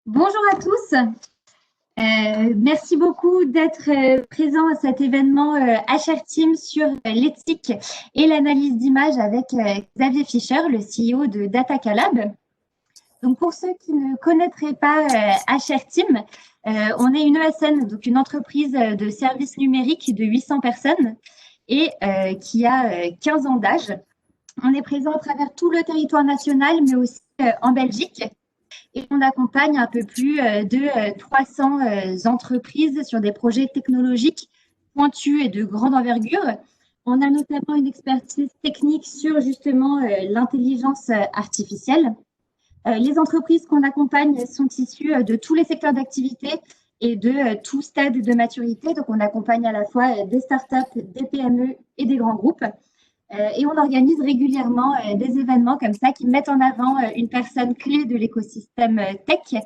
Bonjour à tous. Merci beaucoup d'être présents à cet événement HR Team sur l'éthique et l'analyse d'images avec Xavier Fischer, le CEO de Datacalab. Donc pour ceux qui ne connaîtraient pas HR Team, on est une ESN, donc une entreprise de services numériques de 800 personnes et qui a 15 ans d'âge. On est présent à travers tout le territoire national, mais aussi en Belgique et on accompagne un peu plus de 300 entreprises sur des projets technologiques pointus et de grande envergure. On a notamment une expertise technique sur justement l'intelligence artificielle. Les entreprises qu'on accompagne sont issues de tous les secteurs d'activité et de tout stade de maturité. Donc, on accompagne à la fois des startups, des PME et des grands groupes. Et on organise régulièrement des événements comme ça qui mettent en avant une personne clé de l'écosystème tech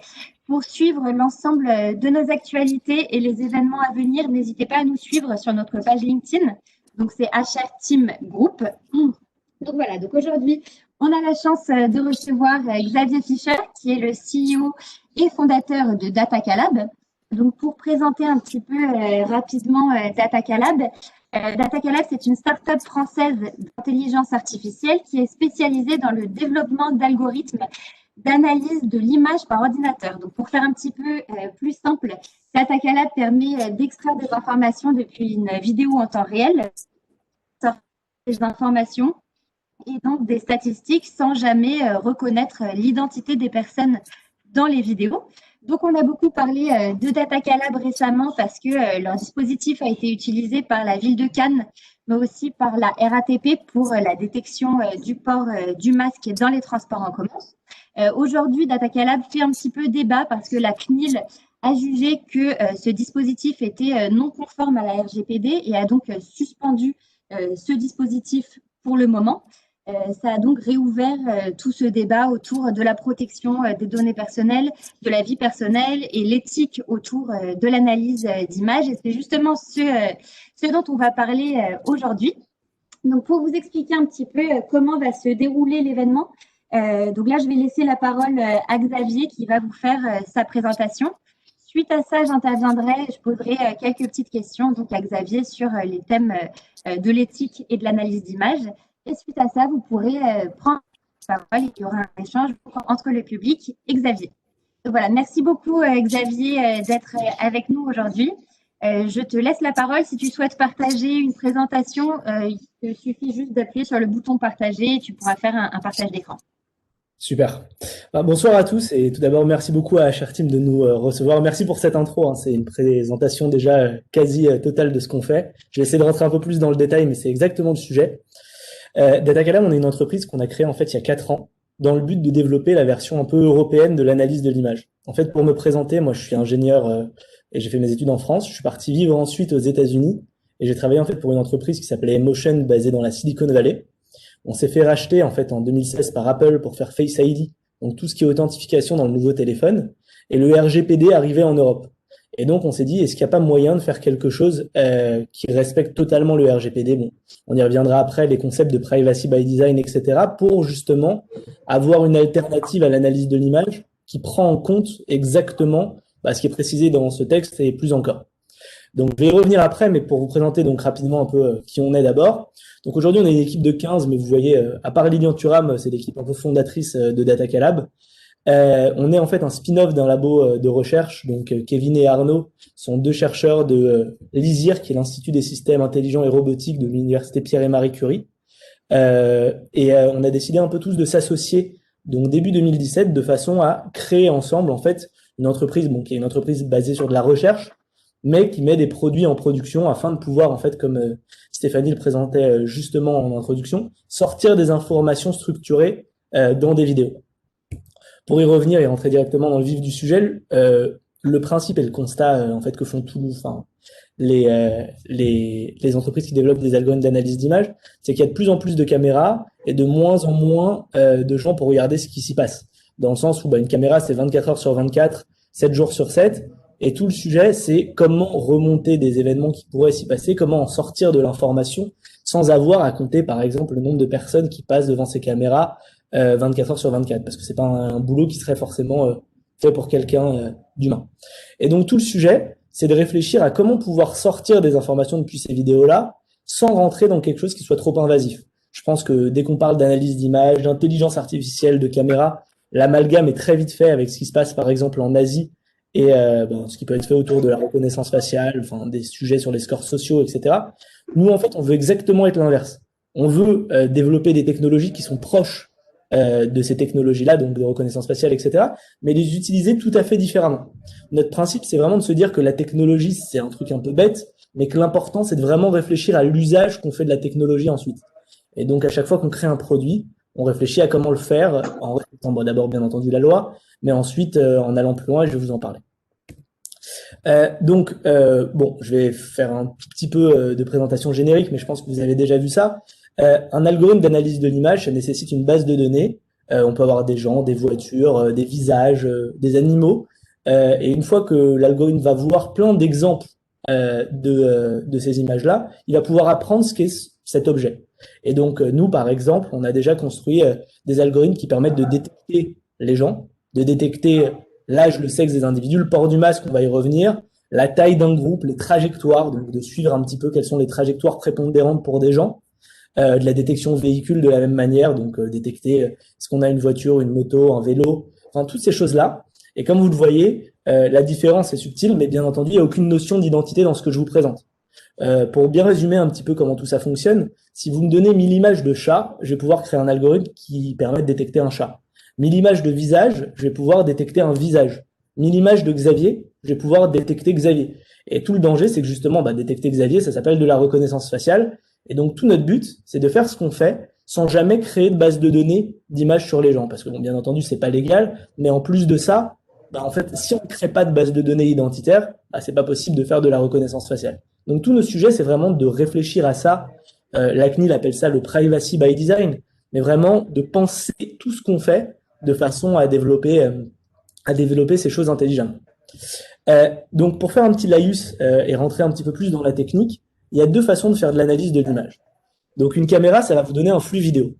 pour suivre l'ensemble de nos actualités et les événements à venir. N'hésitez pas à nous suivre sur notre page LinkedIn. Donc, c'est HR Team Group. Donc, voilà. Donc, aujourd'hui, on a la chance de recevoir Xavier Fischer, qui est le CEO et fondateur de Datacalab. Donc, pour présenter un petit peu rapidement Datacalab, Datacalab, c'est une start-up française d'intelligence artificielle qui est spécialisée dans le développement d'algorithmes d'analyse de l'image par ordinateur. Donc, pour faire un petit peu plus simple, Datacalab permet d'extraire des informations depuis une vidéo en temps réel, des informations et donc des statistiques sans jamais reconnaître l'identité des personnes dans les vidéos. Donc, on a beaucoup parlé de Datacalab récemment parce que leur dispositif a été utilisé par la ville de Cannes, mais aussi par la RATP pour la détection du port du masque dans les transports en commun. Aujourd'hui, Datacalab fait un petit peu débat parce que la CNIL a jugé que ce dispositif était non conforme à la RGPD et a donc suspendu ce dispositif pour le moment. Ça a donc réouvert tout ce débat autour de la protection des données personnelles, de la vie personnelle et l'éthique autour de l'analyse d'images. Et c'est justement ce dont on va parler aujourd'hui. Donc, pour vous expliquer un petit peu comment va se dérouler l'événement, donc là, je vais laisser la parole à Xavier qui va vous faire sa présentation. Suite à ça, j'interviendrai, je poserai quelques petites questions donc à Xavier sur les thèmes de l'éthique et de l'analyse d'images. Et suite à ça, vous pourrez prendre la parole et il y aura un échange entre le public et Xavier. Donc voilà, merci beaucoup Xavier d'être avec nous aujourd'hui. Je te laisse la parole. Si tu souhaites partager une présentation, il te suffit juste d'appuyer sur le bouton partager et tu pourras faire un partage d'écran. Super. Bonsoir à tous et tout d'abord merci beaucoup à HR Team de nous recevoir. Merci pour cette intro, hein. C'est une présentation déjà quasi totale de ce qu'on fait. Je vais essayer de rentrer un peu plus dans le détail, mais c'est exactement le sujet. Datacalab, on est une entreprise qu'on a créée en fait il y a 4 ans dans le but de développer la version un peu européenne de l'analyse de l'image. En fait, pour me présenter, moi je suis ingénieur et j'ai fait mes études en France. Je suis parti vivre ensuite aux États-Unis et j'ai travaillé en fait pour une entreprise qui s'appelait Emotion basée dans la Silicon Valley. On s'est fait racheter en fait en 2016 par Apple pour faire Face ID, donc tout ce qui est authentification dans le nouveau téléphone. Et le RGPD arrivait en Europe. Et donc on s'est dit, est-ce qu'il n'y a pas moyen de faire quelque chose qui respecte totalement le RGPD? Bon, on y reviendra après, les concepts de privacy by design, etc., pour justement avoir une alternative à l'analyse de l'image qui prend en compte exactement ce qui est précisé dans ce texte et plus encore. Donc, je vais y revenir après, mais pour vous présenter donc rapidement un peu qui on est d'abord. Donc, aujourd'hui, on est une équipe de 15, mais vous voyez, à part Lilian Thuram, c'est l'équipe un peu fondatrice de Datacalab. On est en fait un spin-off d'un labo de recherche. Donc, Kevin et Arnaud sont deux chercheurs de l'ISIR, qui est l'Institut des systèmes intelligents et robotiques de l'Université Pierre et Marie Curie. On a décidé un peu tous de s'associer, donc début 2017, de façon à créer ensemble, en fait, une entreprise, qui est une entreprise basée sur de la recherche, mais qui met des produits en production afin de pouvoir, en fait, comme Stéphanie le présentait justement en introduction, sortir des informations structurées dans des vidéos. Pour y revenir et rentrer directement dans le vif du sujet, le principe et le constat en fait que font les entreprises qui développent des algorithmes d'analyse d'image, c'est qu'il y a de plus en plus de caméras et de moins en moins de gens pour regarder ce qui s'y passe. Dans le sens où une caméra, c'est 24 heures sur 24, 7 jours sur 7, et tout le sujet, c'est comment remonter des événements qui pourraient s'y passer, comment en sortir de l'information sans avoir à compter, par exemple, le nombre de personnes qui passent devant ces caméras 24 heures sur 24, parce que c'est pas un boulot qui serait forcément fait pour quelqu'un d'humain. Et donc tout le sujet, c'est de réfléchir à comment pouvoir sortir des informations depuis ces vidéos-là sans rentrer dans quelque chose qui soit trop invasif. Je pense que dès qu'on parle d'analyse d'image, d'intelligence artificielle, de caméra, l'amalgame est très vite fait avec ce qui se passe par exemple en Asie et ce qui peut être fait autour de la reconnaissance faciale, enfin des sujets sur les scores sociaux, etc. Nous, en fait, on veut exactement être l'inverse. On veut développer des technologies qui sont proches de ces technologies-là, donc de reconnaissance faciale, etc., mais les utiliser tout à fait différemment. Notre principe, c'est vraiment de se dire que la technologie, c'est un truc un peu bête, mais que l'important, c'est de vraiment réfléchir à l'usage qu'on fait de la technologie ensuite. Et donc, à chaque fois qu'on crée un produit, on réfléchit à comment le faire, en respectant d'abord, bien entendu, la loi, mais ensuite, en allant plus loin, et je vais vous en parler. Bon, je vais faire un petit peu de présentation générique, mais je pense que vous avez déjà vu ça. Un algorithme d'analyse de l'image, ça nécessite une base de données. On peut avoir des gens, des voitures, des visages, des animaux. Et une fois que l'algorithme va voir plein d'exemples de ces images-là, il va pouvoir apprendre ce qu'est cet objet. Et donc, nous, par exemple, on a déjà construit des algorithmes qui permettent de détecter les gens, de détecter l'âge, le sexe des individus, le port du masque, on va y revenir, la taille d'un groupe, les trajectoires, donc de suivre un petit peu quelles sont les trajectoires prépondérantes pour des gens, de la détection véhicule de la même manière, donc détecter est-ce qu'on a une voiture, une moto, un vélo, enfin toutes ces choses-là. Et comme vous le voyez, la différence est subtile, mais bien entendu, il n'y a aucune notion d'identité dans ce que je vous présente. Pour bien résumer un petit peu comment tout ça fonctionne, si vous me donnez 1000 images de chat, je vais pouvoir créer un algorithme qui permet de détecter un chat. 1000 images de visage, je vais pouvoir détecter un visage. 1000 images de Xavier, je vais pouvoir détecter Xavier. Et tout le danger, c'est que justement, détecter Xavier, ça s'appelle de la reconnaissance faciale. Et donc, tout notre but, c'est de faire ce qu'on fait sans jamais créer de base de données d'images sur les gens. Parce que, bon, bien entendu, c'est pas légal. Mais en plus de ça, en fait, si on ne crée pas de base de données identitaire, c'est pas possible de faire de la reconnaissance faciale. Donc, tout notre sujet, c'est vraiment de réfléchir à ça. La CNIL appelle ça le privacy by design. Mais vraiment de penser tout ce qu'on fait de façon à développer ces choses intelligemment. Donc, pour faire un petit laïus et rentrer un petit peu plus dans la technique, il y a deux façons de faire de l'analyse de l'image. Donc, une caméra, ça va vous donner un flux vidéo.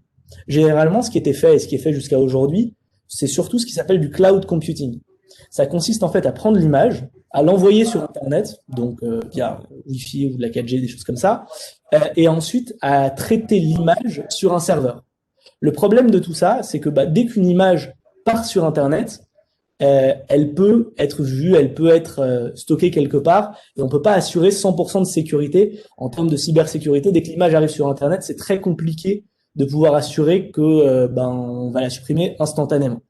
Généralement, ce qui était fait et ce qui est fait jusqu'à aujourd'hui, c'est surtout ce qui s'appelle du cloud computing. Ça consiste en fait à prendre l'image, à l'envoyer sur Internet, donc via Wi-Fi ou de la 4G, des choses comme ça, et ensuite à traiter l'image sur un serveur. Le problème de tout ça, c'est que dès qu'une image part sur Internet, elle peut être vue, elle peut être stockée quelque part, et on peut pas assurer 100% de sécurité en termes de cybersécurité. Dès que l'image arrive sur Internet, c'est très compliqué de pouvoir assurer que on va la supprimer instantanément.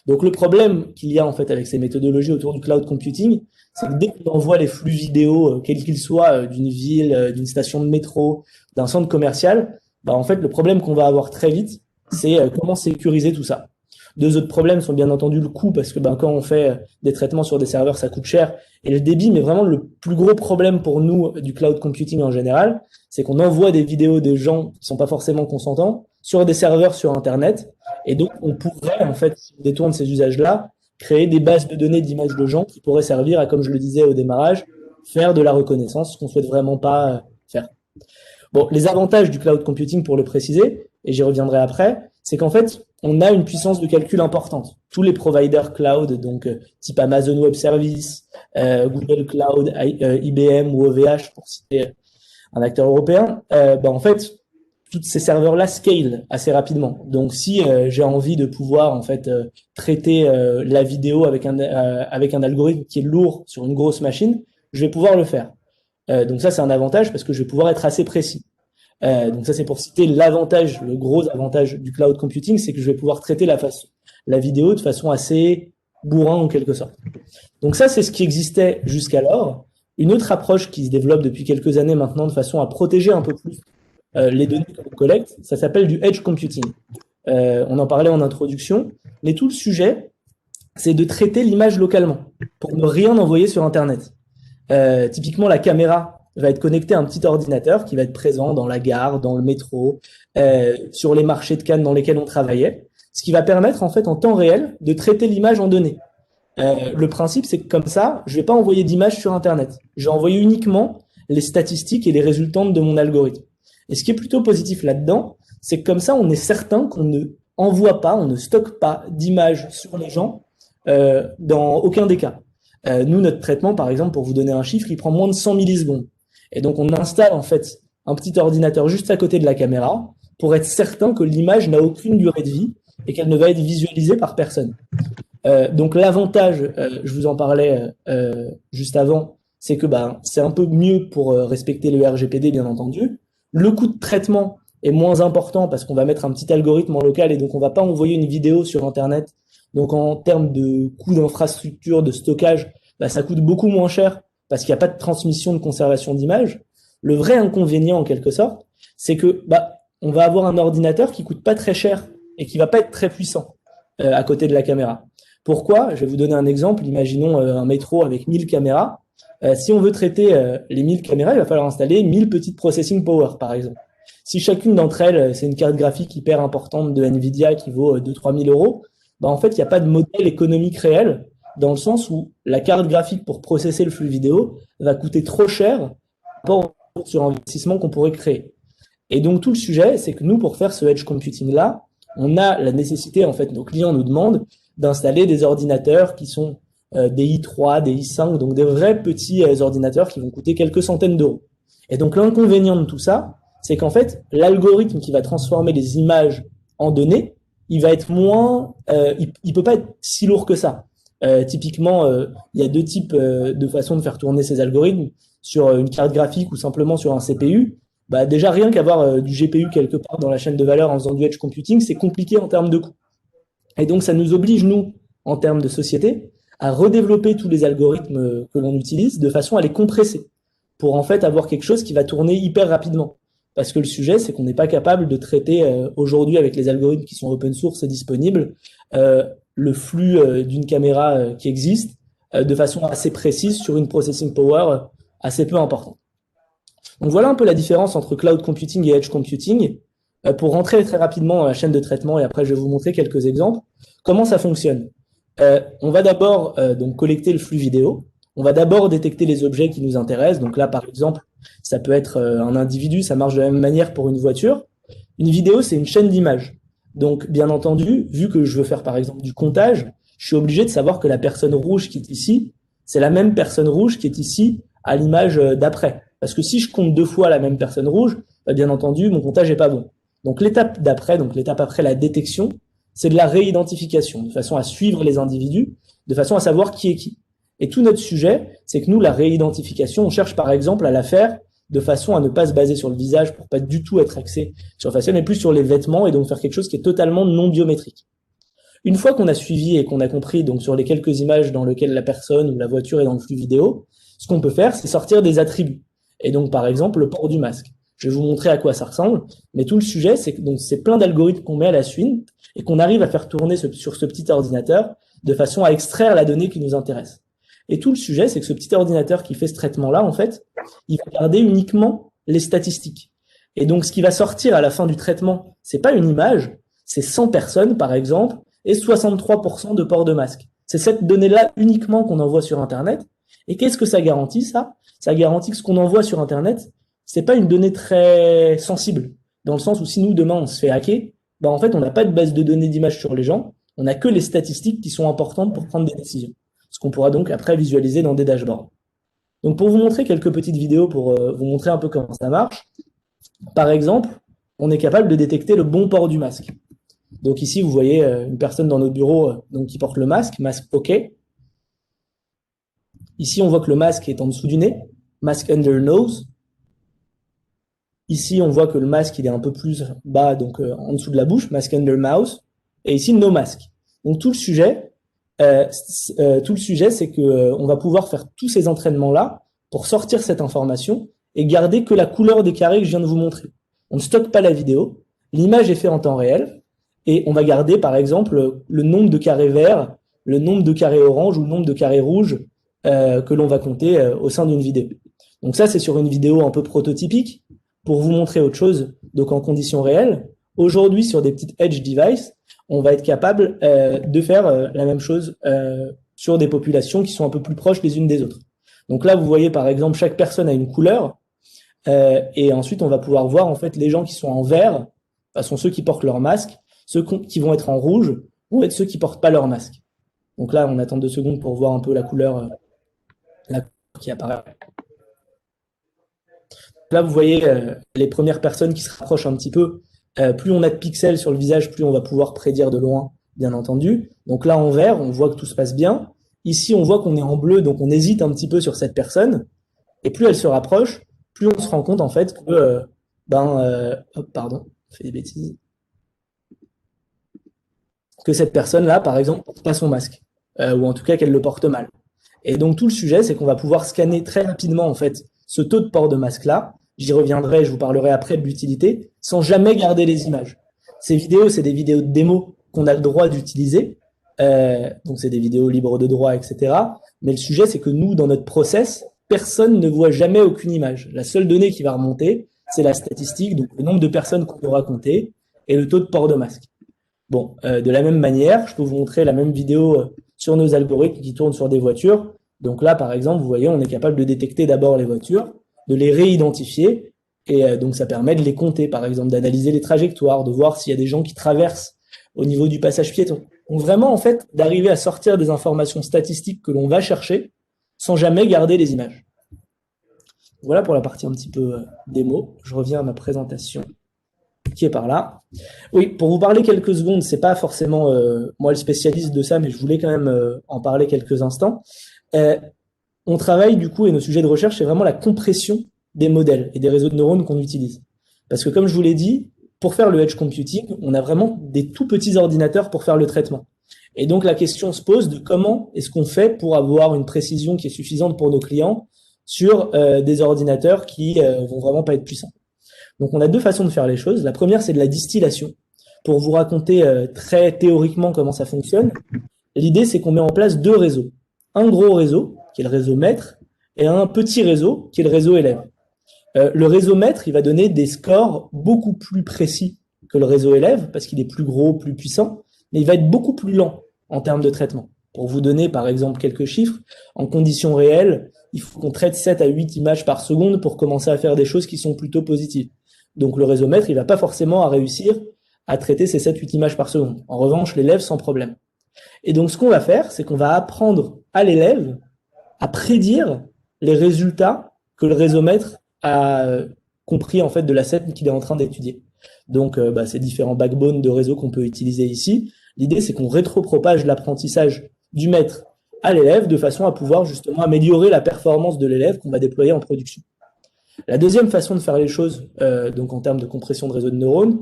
Donc le problème qu'il y a en fait avec ces méthodologies autour du cloud computing, c'est que dès qu'on envoie les flux vidéo, quels qu'ils soient, d'une ville, d'une station de métro, d'un centre commercial, en fait le problème qu'on va avoir très vite, c'est comment sécuriser tout ça. Deux autres problèmes sont bien entendu le coût, parce que quand on fait des traitements sur des serveurs, ça coûte cher, et le débit, mais vraiment le plus gros problème pour nous du cloud computing en général, c'est qu'on envoie des vidéos de gens qui sont pas forcément consentants sur des serveurs sur Internet, et donc on pourrait, en fait, si on détourne ces usages-là, créer des bases de données d'images de gens qui pourraient servir à, comme je le disais au démarrage, faire de la reconnaissance, ce qu'on souhaite vraiment pas faire. Bon, les avantages du cloud computing, pour le préciser, et j'y reviendrai après, c'est qu'en fait, on a une puissance de calcul importante. Tous les providers cloud, donc type Amazon Web Services, Google Cloud, IBM ou OVH, pour citer un acteur européen, en fait, tous ces serveurs-là scale assez rapidement. Donc, si j'ai envie de pouvoir en fait traiter la vidéo avec un algorithme qui est lourd sur une grosse machine, je vais pouvoir le faire. Donc ça, c'est un avantage parce que je vais pouvoir être assez précis. Donc ça, c'est pour citer l'avantage, le gros avantage du cloud computing, c'est que je vais pouvoir traiter la vidéo de façon assez bourrin en quelque sorte. Donc ça, c'est ce qui existait jusqu'alors. Une autre approche qui se développe depuis quelques années maintenant de façon à protéger un peu plus les données qu'on collecte, ça s'appelle du edge computing. On en parlait en introduction, mais tout le sujet, c'est de traiter l'image localement pour ne rien envoyer sur Internet. Typiquement, la caméra va être connectée à un petit ordinateur qui va être présent dans la gare, dans le métro, sur les marchés de Cannes dans lesquels on travaillait, ce qui va permettre en fait en temps réel de traiter l'image en données. Le principe, c'est que comme ça, je vais pas envoyer d'image sur Internet. Je vais envoyer uniquement les statistiques et les résultantes de mon algorithme. Et ce qui est plutôt positif là-dedans, c'est que comme ça, on est certain qu'on ne envoie pas, on ne stocke pas d'images sur les gens dans aucun des cas. Nous, notre traitement, par exemple, pour vous donner un chiffre, il prend moins de 100 millisecondes. Et donc, on installe en fait un petit ordinateur juste à côté de la caméra pour être certain que l'image n'a aucune durée de vie et qu'elle ne va être visualisée par personne. Donc, l'avantage, je vous en parlais juste avant, c'est que c'est un peu mieux pour respecter le RGPD, bien entendu. Le coût de traitement est moins important parce qu'on va mettre un petit algorithme en local et donc on ne va pas envoyer une vidéo sur Internet. Donc, en termes de coût d'infrastructure, de stockage, ça coûte beaucoup moins cher parce qu'il n'y a pas de transmission de conservation d'image. Le vrai inconvénient, en quelque sorte, c'est que on va avoir un ordinateur qui coûte pas très cher et qui va pas être très puissant à côté de la caméra. Pourquoi? Je vais vous donner un exemple. Imaginons un métro avec 1000 caméras. Si on veut traiter les 1000 caméras, il va falloir installer 1000 petites processing power, par exemple. Si chacune d'entre elles, c'est une carte graphique hyper importante de Nvidia qui vaut 2-3 000 euros, en fait, il n'y a pas de modèle économique réel dans le sens où la carte graphique pour processer le flux vidéo va coûter trop cher par rapport sur investissement qu'on pourrait créer. Et donc, tout le sujet, c'est que nous, pour faire ce edge computing-là, on a la nécessité, en fait, nos clients nous demandent d'installer des ordinateurs qui sont des i3, des i5, donc des vrais petits ordinateurs qui vont coûter quelques centaines d'euros. Et donc, l'inconvénient de tout ça, c'est qu'en fait, l'algorithme qui va transformer les images en données, il va être moins, il peut pas être si lourd que ça. Typiquement, il y a deux types de façons de faire tourner ces algorithmes sur une carte graphique ou simplement sur un CPU. Déjà, rien qu'avoir du GPU quelque part dans la chaîne de valeur en faisant du edge computing, c'est compliqué en termes de coût. Et donc, ça nous oblige, nous, en termes de société, à redévelopper tous les algorithmes que l'on utilise de façon à les compresser pour en fait avoir quelque chose qui va tourner hyper rapidement. Parce que le sujet, c'est qu'on n'est pas capable de traiter aujourd'hui avec les algorithmes qui sont open source et disponibles le flux d'une caméra qui existe de façon assez précise sur une processing power assez peu importante. Donc voilà un peu la différence entre cloud computing et edge computing. Pour rentrer très rapidement dans la chaîne de traitement et après je vais vous montrer quelques exemples, comment ça fonctionne. On va d'abord donc collecter le flux vidéo. On va d'abord détecter les objets qui nous intéressent. Donc là, par exemple, ça peut être un individu, ça marche de la même manière pour une voiture. Une vidéo, c'est une chaîne d'images. Donc, bien entendu, vu que je veux faire par exemple du comptage, je suis obligé de savoir que la personne rouge qui est ici, c'est la même personne rouge qui est ici à l'image d'après. Parce que si je compte deux fois la même personne rouge, bien entendu, mon comptage n'est pas bon. Donc l'étape d'après, donc l'étape après la détection, c'est de la réidentification, de façon à suivre les individus, de façon à savoir qui est qui. Et tout notre sujet, c'est que nous, la réidentification, on cherche par exemple à la faire de façon à ne pas se baser sur le visage pour pas du tout être axé sur le facial, mais plus sur les vêtements et donc faire quelque chose qui est totalement non biométrique. Une fois qu'on a suivi et qu'on a compris donc sur les quelques images dans lesquelles la personne ou la voiture est dans le flux vidéo, ce qu'on peut faire, c'est sortir des attributs. Et donc, par exemple, le port du masque. Je vais vous montrer à quoi ça ressemble, mais tout le sujet, c'est que donc c'est plein d'algorithmes qu'on met à la suite et qu'on arrive à faire tourner sur ce petit ordinateur de façon à extraire la donnée qui nous intéresse. Et tout le sujet, c'est que ce petit ordinateur qui fait ce traitement-là, en fait, il va garder uniquement les statistiques. Et donc, ce qui va sortir à la fin du traitement, c'est pas une image, c'est 100 personnes, par exemple, et 63% de port de masque. C'est cette donnée-là uniquement qu'on envoie sur Internet. Et qu'est-ce que ça garantit, ça? Ça garantit que ce qu'on envoie sur Internet, c'est pas une donnée très sensible. Dans le sens où si nous, demain, on se fait hacker, en fait, on n'a pas de base de données d'images sur les gens, on n'a que les statistiques qui sont importantes pour prendre des décisions. Ce qu'on pourra donc après visualiser dans des dashboards. Donc pour vous montrer quelques petites vidéos pour vous montrer un peu comment ça marche, par exemple, on est capable de détecter le bon port du masque. Donc ici, vous voyez une personne dans notre bureau donc qui porte le masque OK. Ici, on voit que le masque est en dessous du nez, masque under nose. Ici, on voit que le masque il est un peu plus bas, donc en dessous de la bouche, masque under mouth. Et ici, no masque. Donc tout le sujet, c'est que on va pouvoir faire tous ces entraînements-là pour sortir cette information et garder que la couleur des carrés que je viens de vous montrer. On ne stocke pas la vidéo, l'image est faite en temps réel et on va garder par exemple le nombre de carrés verts, le nombre de carrés orange ou le nombre de carrés rouges que l'on va compter au sein d'une vidéo. Donc ça, c'est sur une vidéo un peu prototypique. Pour vous montrer autre chose, donc en conditions réelles, aujourd'hui sur des petites edge devices, on va être capable de faire la même chose sur des populations qui sont un peu plus proches les unes des autres. Donc là, vous voyez par exemple, chaque personne a une couleur et ensuite on va pouvoir voir en fait les gens qui sont en vert sont ceux qui portent leur masque, ceux qui vont être en rouge vont être ceux qui portent pas leur masque. Donc là, on attend 2 secondes pour voir un peu la couleur qui apparaît. Là, vous voyez les premières personnes qui se rapprochent un petit peu. Plus on a de pixels sur le visage, plus on va pouvoir prédire de loin, bien entendu. Donc là, en vert, on voit que tout se passe bien. Ici, on voit qu'on est en bleu, donc on hésite un petit peu sur cette personne. Et plus elle se rapproche, plus on se rend compte en fait que, pardon, je fais des bêtises, que cette personne-là, par exemple, porte pas son masque, ou en tout cas qu'elle le porte mal. Et donc tout le sujet, c'est qu'on va pouvoir scanner très rapidement en fait ce taux de port de masque-là. J'y reviendrai, je vous parlerai après de l'utilité, sans jamais garder les images. Ces vidéos, c'est des vidéos de démo qu'on a le droit d'utiliser. Donc c'est des vidéos libres de droit, etc. Mais le sujet, c'est que nous, dans notre process, personne ne voit jamais aucune image. La seule donnée qui va remonter, c'est la statistique, donc le nombre de personnes qu'on aura compté et le taux de port de masque. Bon, de la même manière, je peux vous montrer la même vidéo sur nos algorithmes qui tournent sur des voitures. Donc là, par exemple, vous voyez, on est capable de détecter d'abord les voitures, de les réidentifier, et donc ça permet de les compter, par exemple, d'analyser les trajectoires, de voir s'il y a des gens qui traversent au niveau du passage piéton. Donc vraiment, en fait, d'arriver à sortir des informations statistiques que l'on va chercher sans jamais garder les images. Voilà pour la partie un petit peu démo. Je reviens à ma présentation qui est par là. Oui, pour vous parler quelques secondes, c'est pas forcément moi le spécialiste de ça, mais je voulais quand même en parler quelques instants. On travaille du coup, et nos sujets de recherche, c'est vraiment la compression des modèles et des réseaux de neurones qu'on utilise. Parce que comme je vous l'ai dit, pour faire le edge computing, on a vraiment des tout petits ordinateurs pour faire le traitement. Et donc la question se pose de comment est-ce qu'on fait pour avoir une précision qui est suffisante pour nos clients sur des ordinateurs qui vont vraiment pas être puissants. Donc on a 2 façons de faire les choses. La première, c'est de la distillation. Pour vous raconter très théoriquement comment ça fonctionne, l'idée, c'est qu'on met en place 2 réseaux. Un gros réseau, qui est le réseau maître, et un petit réseau, qui est le réseau élève. Le réseau maître, il va donner des scores beaucoup plus précis que le réseau élève, parce qu'il est plus gros, plus puissant, mais il va être beaucoup plus lent en termes de traitement. Pour vous donner, par exemple, quelques chiffres, en conditions réelles, il faut qu'on traite 7 à 8 images par seconde pour commencer à faire des choses qui sont plutôt positives. Donc le réseau maître, il va pas forcément à réussir à traiter ces 7-8 images par seconde. En revanche, l'élève, sans problème. Et donc ce qu'on va faire, c'est qu'on va apprendre à l'élève à prédire les résultats que le réseau maître a compris en fait de la scène qu'il est en train d'étudier. Donc ces différents backbones de réseau qu'on peut utiliser ici, l'idée c'est qu'on rétropropage l'apprentissage du maître à l'élève de façon à pouvoir justement améliorer la performance de l'élève qu'on va déployer en production. La deuxième façon de faire les choses, donc en termes de compression de réseau de neurones,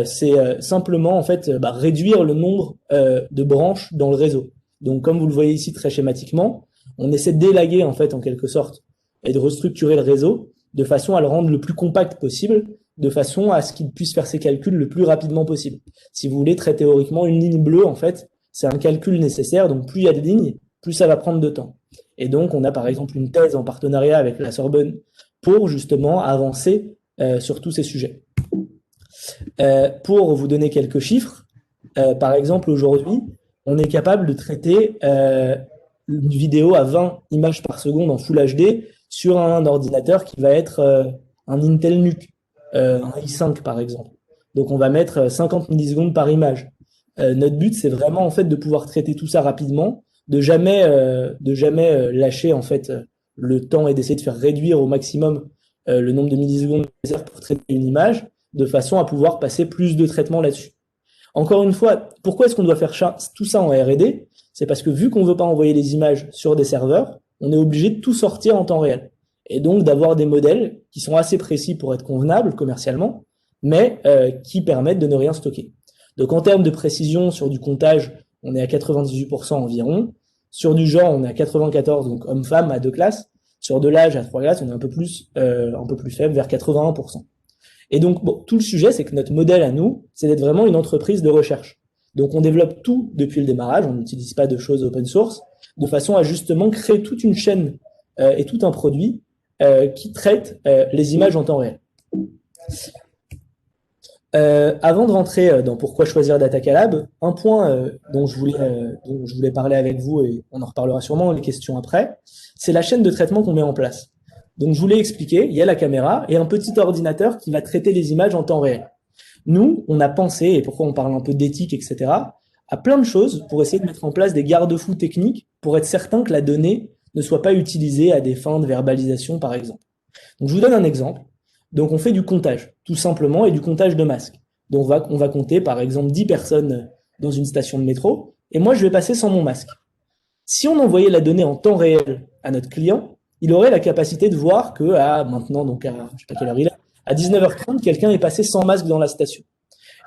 c'est simplement en fait réduire le nombre de branches dans le réseau. Donc comme vous le voyez ici très schématiquement, on essaie d'élaguer en fait en quelque sorte et de restructurer le réseau de façon à le rendre le plus compact possible, de façon à ce qu'il puisse faire ses calculs le plus rapidement possible. Si vous voulez très théoriquement, une ligne bleue en fait, c'est un calcul nécessaire, donc plus il y a de lignes, plus ça va prendre de temps. Et donc on a par exemple une thèse en partenariat avec la Sorbonne pour justement avancer sur tous ces sujets. Pour vous donner quelques chiffres, par exemple aujourd'hui, on est capable de traiter une vidéo à 20 images par seconde en Full HD sur un ordinateur qui va être un Intel NUC, un i5 par exemple. Donc on va mettre 50 millisecondes par image. Notre but, c'est vraiment en fait de pouvoir traiter tout ça rapidement, de jamais lâcher en fait le temps et d'essayer de faire réduire au maximum le nombre de millisecondes nécessaires pour traiter une image, de façon à pouvoir passer plus de traitements là-dessus. Encore une fois, pourquoi est-ce qu'on doit faire tout ça en R&D? C'est parce que vu qu'on ne veut pas envoyer les images sur des serveurs, on est obligé de tout sortir en temps réel. Et donc d'avoir des modèles qui sont assez précis pour être convenables commercialement, mais qui permettent de ne rien stocker. Donc en termes de précision, sur du comptage, on est à 98% environ. Sur du genre, on est à 94%, donc homme-femme à 2 classes. Sur de l'âge à 3 classes, on est un peu plus faible, vers 81%. Et donc, bon, tout le sujet, c'est que notre modèle à nous, c'est d'être vraiment une entreprise de recherche. Donc, on développe tout depuis le démarrage, on n'utilise pas de choses open source, de façon à justement créer toute une chaîne et tout un produit qui traite les images en temps réel. Avant de rentrer dans pourquoi choisir Datacalab, un point dont je voulais parler avec vous, et on en reparlera sûrement dans les questions après, c'est la chaîne de traitement qu'on met en place. Donc je vous l'ai expliqué, il y a la caméra et un petit ordinateur qui va traiter les images en temps réel. Nous, on a pensé, et pourquoi on parle un peu d'éthique, etc., à plein de choses pour essayer de mettre en place des garde-fous techniques pour être certain que la donnée ne soit pas utilisée à des fins de verbalisation, par exemple. Donc, je vous donne un exemple. Donc, on fait du comptage, tout simplement, et du comptage de masques. Donc, on va compter, par exemple, 10 personnes dans une station de métro, et moi, je vais passer sans mon masque. Si on envoyait la donnée en temps réel à notre client, il aurait la capacité de voir que, maintenant, donc je sais pas quelle heure il est, à 19h30, quelqu'un est passé sans masque dans la station.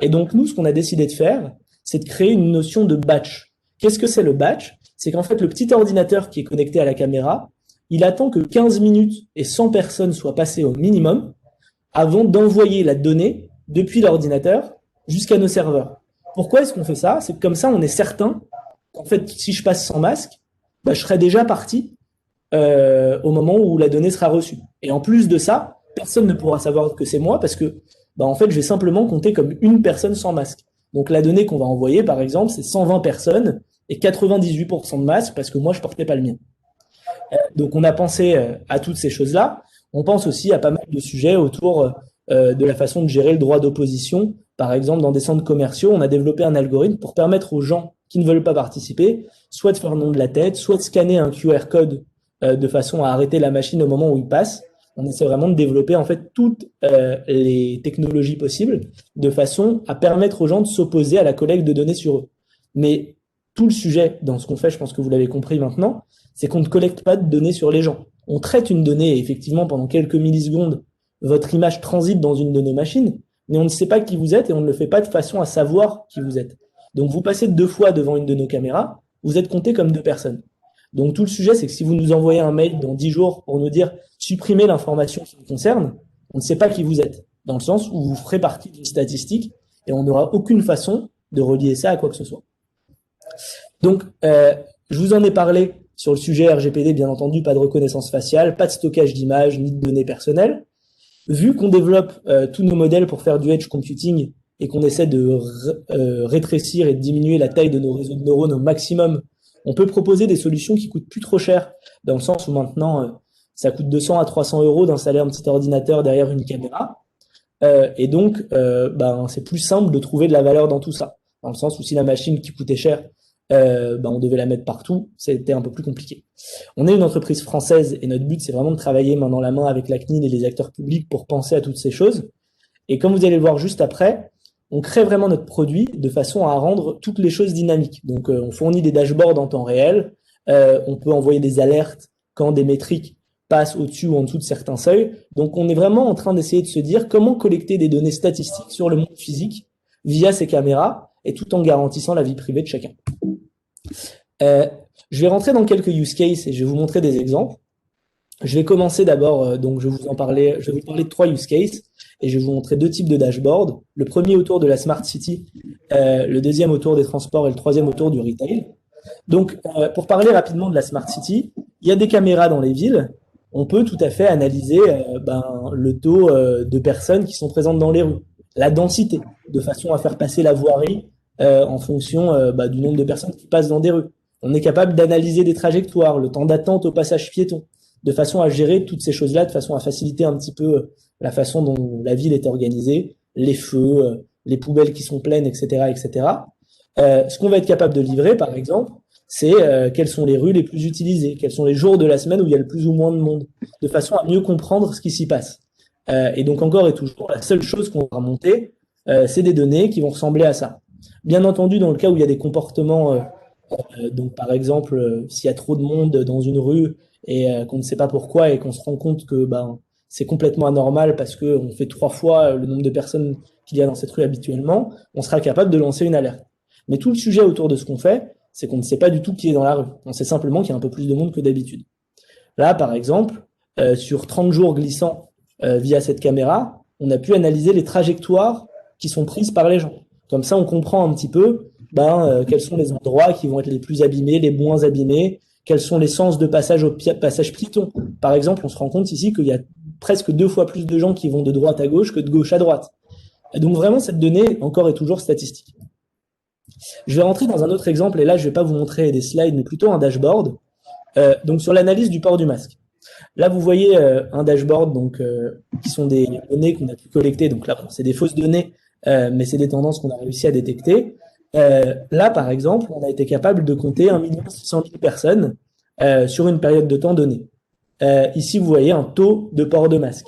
Et donc, nous, ce qu'on a décidé de faire, c'est de créer une notion de batch. Qu'est-ce que c'est le batch? C'est qu'en fait, le petit ordinateur qui est connecté à la caméra, il attend que 15 minutes et 100 personnes soient passées au minimum avant d'envoyer la donnée depuis l'ordinateur jusqu'à nos serveurs. Pourquoi est-ce qu'on fait ça? C'est que comme ça, on est certain qu'en fait, si je passe sans masque, je serai déjà parti au moment où la donnée sera reçue. Et en plus de ça, personne ne pourra savoir que c'est moi parce que en fait, je vais simplement compter comme une personne sans masque. Donc la donnée qu'on va envoyer, par exemple, c'est 120 personnes et 98% de masques parce que moi, je portais pas le mien. Donc on a pensé à toutes ces choses-là. On pense aussi à pas mal de sujets autour de la façon de gérer le droit d'opposition. Par exemple, dans des centres commerciaux, on a développé un algorithme pour permettre aux gens qui ne veulent pas participer, soit de faire nom de la tête, soit de scanner un QR code de façon à arrêter la machine au moment où ils passent. On essaie vraiment de développer en fait toutes les technologies possibles de façon à permettre aux gens de s'opposer à la collecte de données sur eux. Mais tout le sujet dans ce qu'on fait, je pense que vous l'avez compris maintenant, c'est qu'on ne collecte pas de données sur les gens. On traite une donnée et effectivement pendant quelques millisecondes, votre image transite dans une de nos machines, mais on ne sait pas qui vous êtes et on ne le fait pas de façon à savoir qui vous êtes. Donc vous passez 2 fois devant une de nos caméras, vous êtes compté comme 2 personnes. Donc tout le sujet, c'est que si vous nous envoyez un mail dans 10 jours pour nous dire supprimez l'information qui vous concerne, on ne sait pas qui vous êtes, dans le sens où vous ferez partie d'une statistique et on n'aura aucune façon de relier ça à quoi que ce soit. Donc, je vous en ai parlé sur le sujet RGPD, bien entendu, pas de reconnaissance faciale, pas de stockage d'images ni de données personnelles. Vu qu'on développe tous nos modèles pour faire du edge computing et qu'on essaie de rétrécir et de diminuer la taille de nos réseaux de neurones au maximum, on peut proposer des solutions qui coûtent plus trop cher, dans le sens où maintenant, ça coûte 200 à 300 euros d'installer un petit ordinateur derrière une caméra. Et donc, c'est plus simple de trouver de la valeur dans tout ça. Dans le sens où si la machine qui coûtait cher, on devait la mettre partout, c'était un peu plus compliqué. On est une entreprise française et notre but, c'est vraiment de travailler main dans la main avec la CNIL et les acteurs publics pour penser à toutes ces choses. Et comme vous allez le voir juste après, on crée vraiment notre produit de façon à rendre toutes les choses dynamiques. Donc, on fournit des dashboards en temps réel, on peut envoyer des alertes quand des métriques passent au-dessus ou en dessous de certains seuils. Donc, on est vraiment en train d'essayer de se dire comment collecter des données statistiques sur le monde physique via ces caméras et tout en garantissant la vie privée de chacun. Je vais rentrer dans quelques use cases et je vais vous montrer des exemples. Je vais commencer d'abord, donc je vais vous parler de 3 use cases et je vais vous montrer 2 types de dashboards. Le premier autour de la Smart City, le deuxième autour des transports et le troisième autour du retail. Donc, pour parler rapidement de la Smart City, il y a des caméras dans les villes. On peut tout à fait analyser le taux de personnes qui sont présentes dans les rues, la densité, de façon à faire passer la voirie en fonction du nombre de personnes qui passent dans des rues. On est capable d'analyser des trajectoires, le temps d'attente au passage piéton, de façon à gérer toutes ces choses-là, de façon à faciliter un petit peu la façon dont la ville est organisée, les feux, les poubelles qui sont pleines, etc., etc. Ce qu'on va être capable de livrer, par exemple, c'est quelles sont les rues les plus utilisées, quels sont les jours de la semaine où il y a le plus ou moins de monde, de façon à mieux comprendre ce qui s'y passe. Et donc encore et toujours, la seule chose qu'on va remonter, c'est des données qui vont ressembler à ça. Bien entendu, dans le cas où il y a des comportements, donc par exemple, s'il y a trop de monde dans une rue et qu'on ne sait pas pourquoi et qu'on se rend compte que c'est complètement anormal parce qu'on fait 3 fois le nombre de personnes qu'il y a dans cette rue habituellement, on sera capable de lancer une alerte. Mais tout le sujet autour de ce qu'on fait, c'est qu'on ne sait pas du tout qui est dans la rue. On sait simplement qu'il y a un peu plus de monde que d'habitude. Là, par exemple, sur 30 jours glissants via cette caméra, on a pu analyser les trajectoires qui sont prises par les gens. Comme ça, on comprend un petit peu quels sont les endroits qui vont être les plus abîmés, les moins abîmés, quels sont les sens de passage au passage piéton. Par exemple, on se rend compte ici qu'il y a presque 2 fois plus de gens qui vont de droite à gauche que de gauche à droite. Et donc vraiment, cette donnée, encore et toujours statistique. Je vais rentrer dans un autre exemple, et là, je ne vais pas vous montrer des slides, mais plutôt un dashboard. Donc sur l'analyse du port du masque. Là, vous voyez un dashboard qui sont des données qu'on a pu collecter. Donc là, c'est des fausses données, mais c'est des tendances qu'on a réussi à détecter. Là, par exemple, on a été capable de compter 1 600 000 personnes sur une période de temps donnée. Ici, vous voyez un taux de port de masque.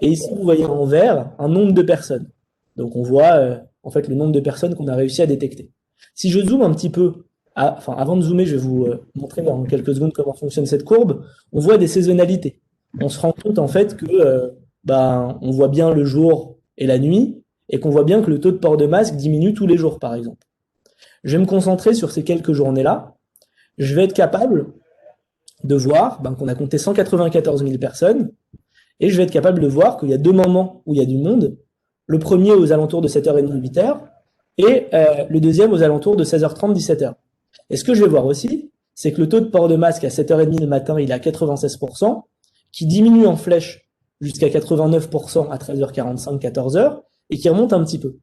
Et ici, vous voyez en vert un nombre de personnes. Donc, on voit en fait le nombre de personnes qu'on a réussi à détecter. Si je zoome un petit peu, avant de zoomer, je vais vous montrer dans quelques secondes comment fonctionne cette courbe. On voit des saisonnalités. On se rend compte en fait que on voit bien le jour et la nuit, et qu'on voit bien que le taux de port de masque diminue tous les jours, par exemple. Je vais me concentrer sur ces quelques journées-là. Je vais être capable de voir qu'on a compté 194 000 personnes, et je vais être capable de voir qu'il y a 2 moments où il y a du monde. Le premier aux alentours de 7h30, 8h, et le deuxième aux alentours de 16h30, 17h. Et ce que je vais voir aussi, c'est que le taux de port de masque à 7h30 le matin, il est à 96%, qui diminue en flèche jusqu'à 89% à 13h45, 14h, et qui remonte un petit peu.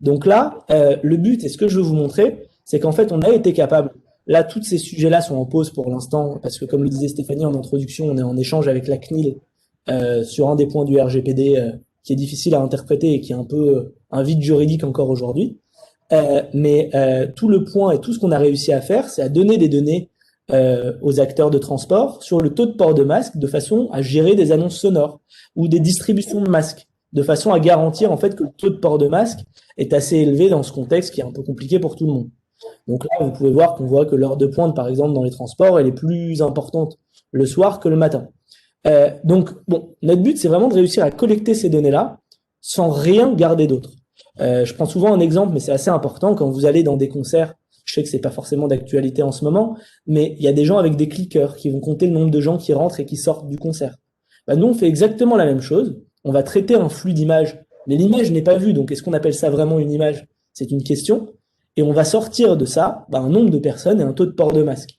Donc là, le but, et ce que je veux vous montrer, c'est qu'en fait, on a été capable, là, tous ces sujets-là sont en pause pour l'instant, parce que comme le disait Stéphanie en introduction, on est en échange avec la CNIL sur un des points du RGPD qui est difficile à interpréter et qui est un peu un vide juridique encore aujourd'hui. Mais tout le point et tout ce qu'on a réussi à faire, c'est à donner des données aux acteurs de transport sur le taux de port de masque de façon à gérer des annonces sonores ou des distributions de masques, de façon à garantir en fait que le taux de port de masque est assez élevé dans ce contexte qui est un peu compliqué pour tout le monde. Donc là, vous pouvez voir qu'on voit que l'heure de pointe, par exemple, dans les transports, elle est plus importante le soir que le matin. Donc, bon, notre but, c'est vraiment de réussir à collecter ces données-là sans rien garder d'autre. Je prends souvent un exemple, mais c'est assez important. Quand vous allez dans des concerts, je sais que c'est pas forcément d'actualité en ce moment, mais il y a des gens avec des clickers qui vont compter le nombre de gens qui rentrent et qui sortent du concert. Nous, on fait exactement la même chose. On va traiter un flux d'images, mais l'image n'est pas vue. Donc, est-ce qu'on appelle ça vraiment une image? C'est une question. Et on va sortir de ça un nombre de personnes et un taux de port de masque.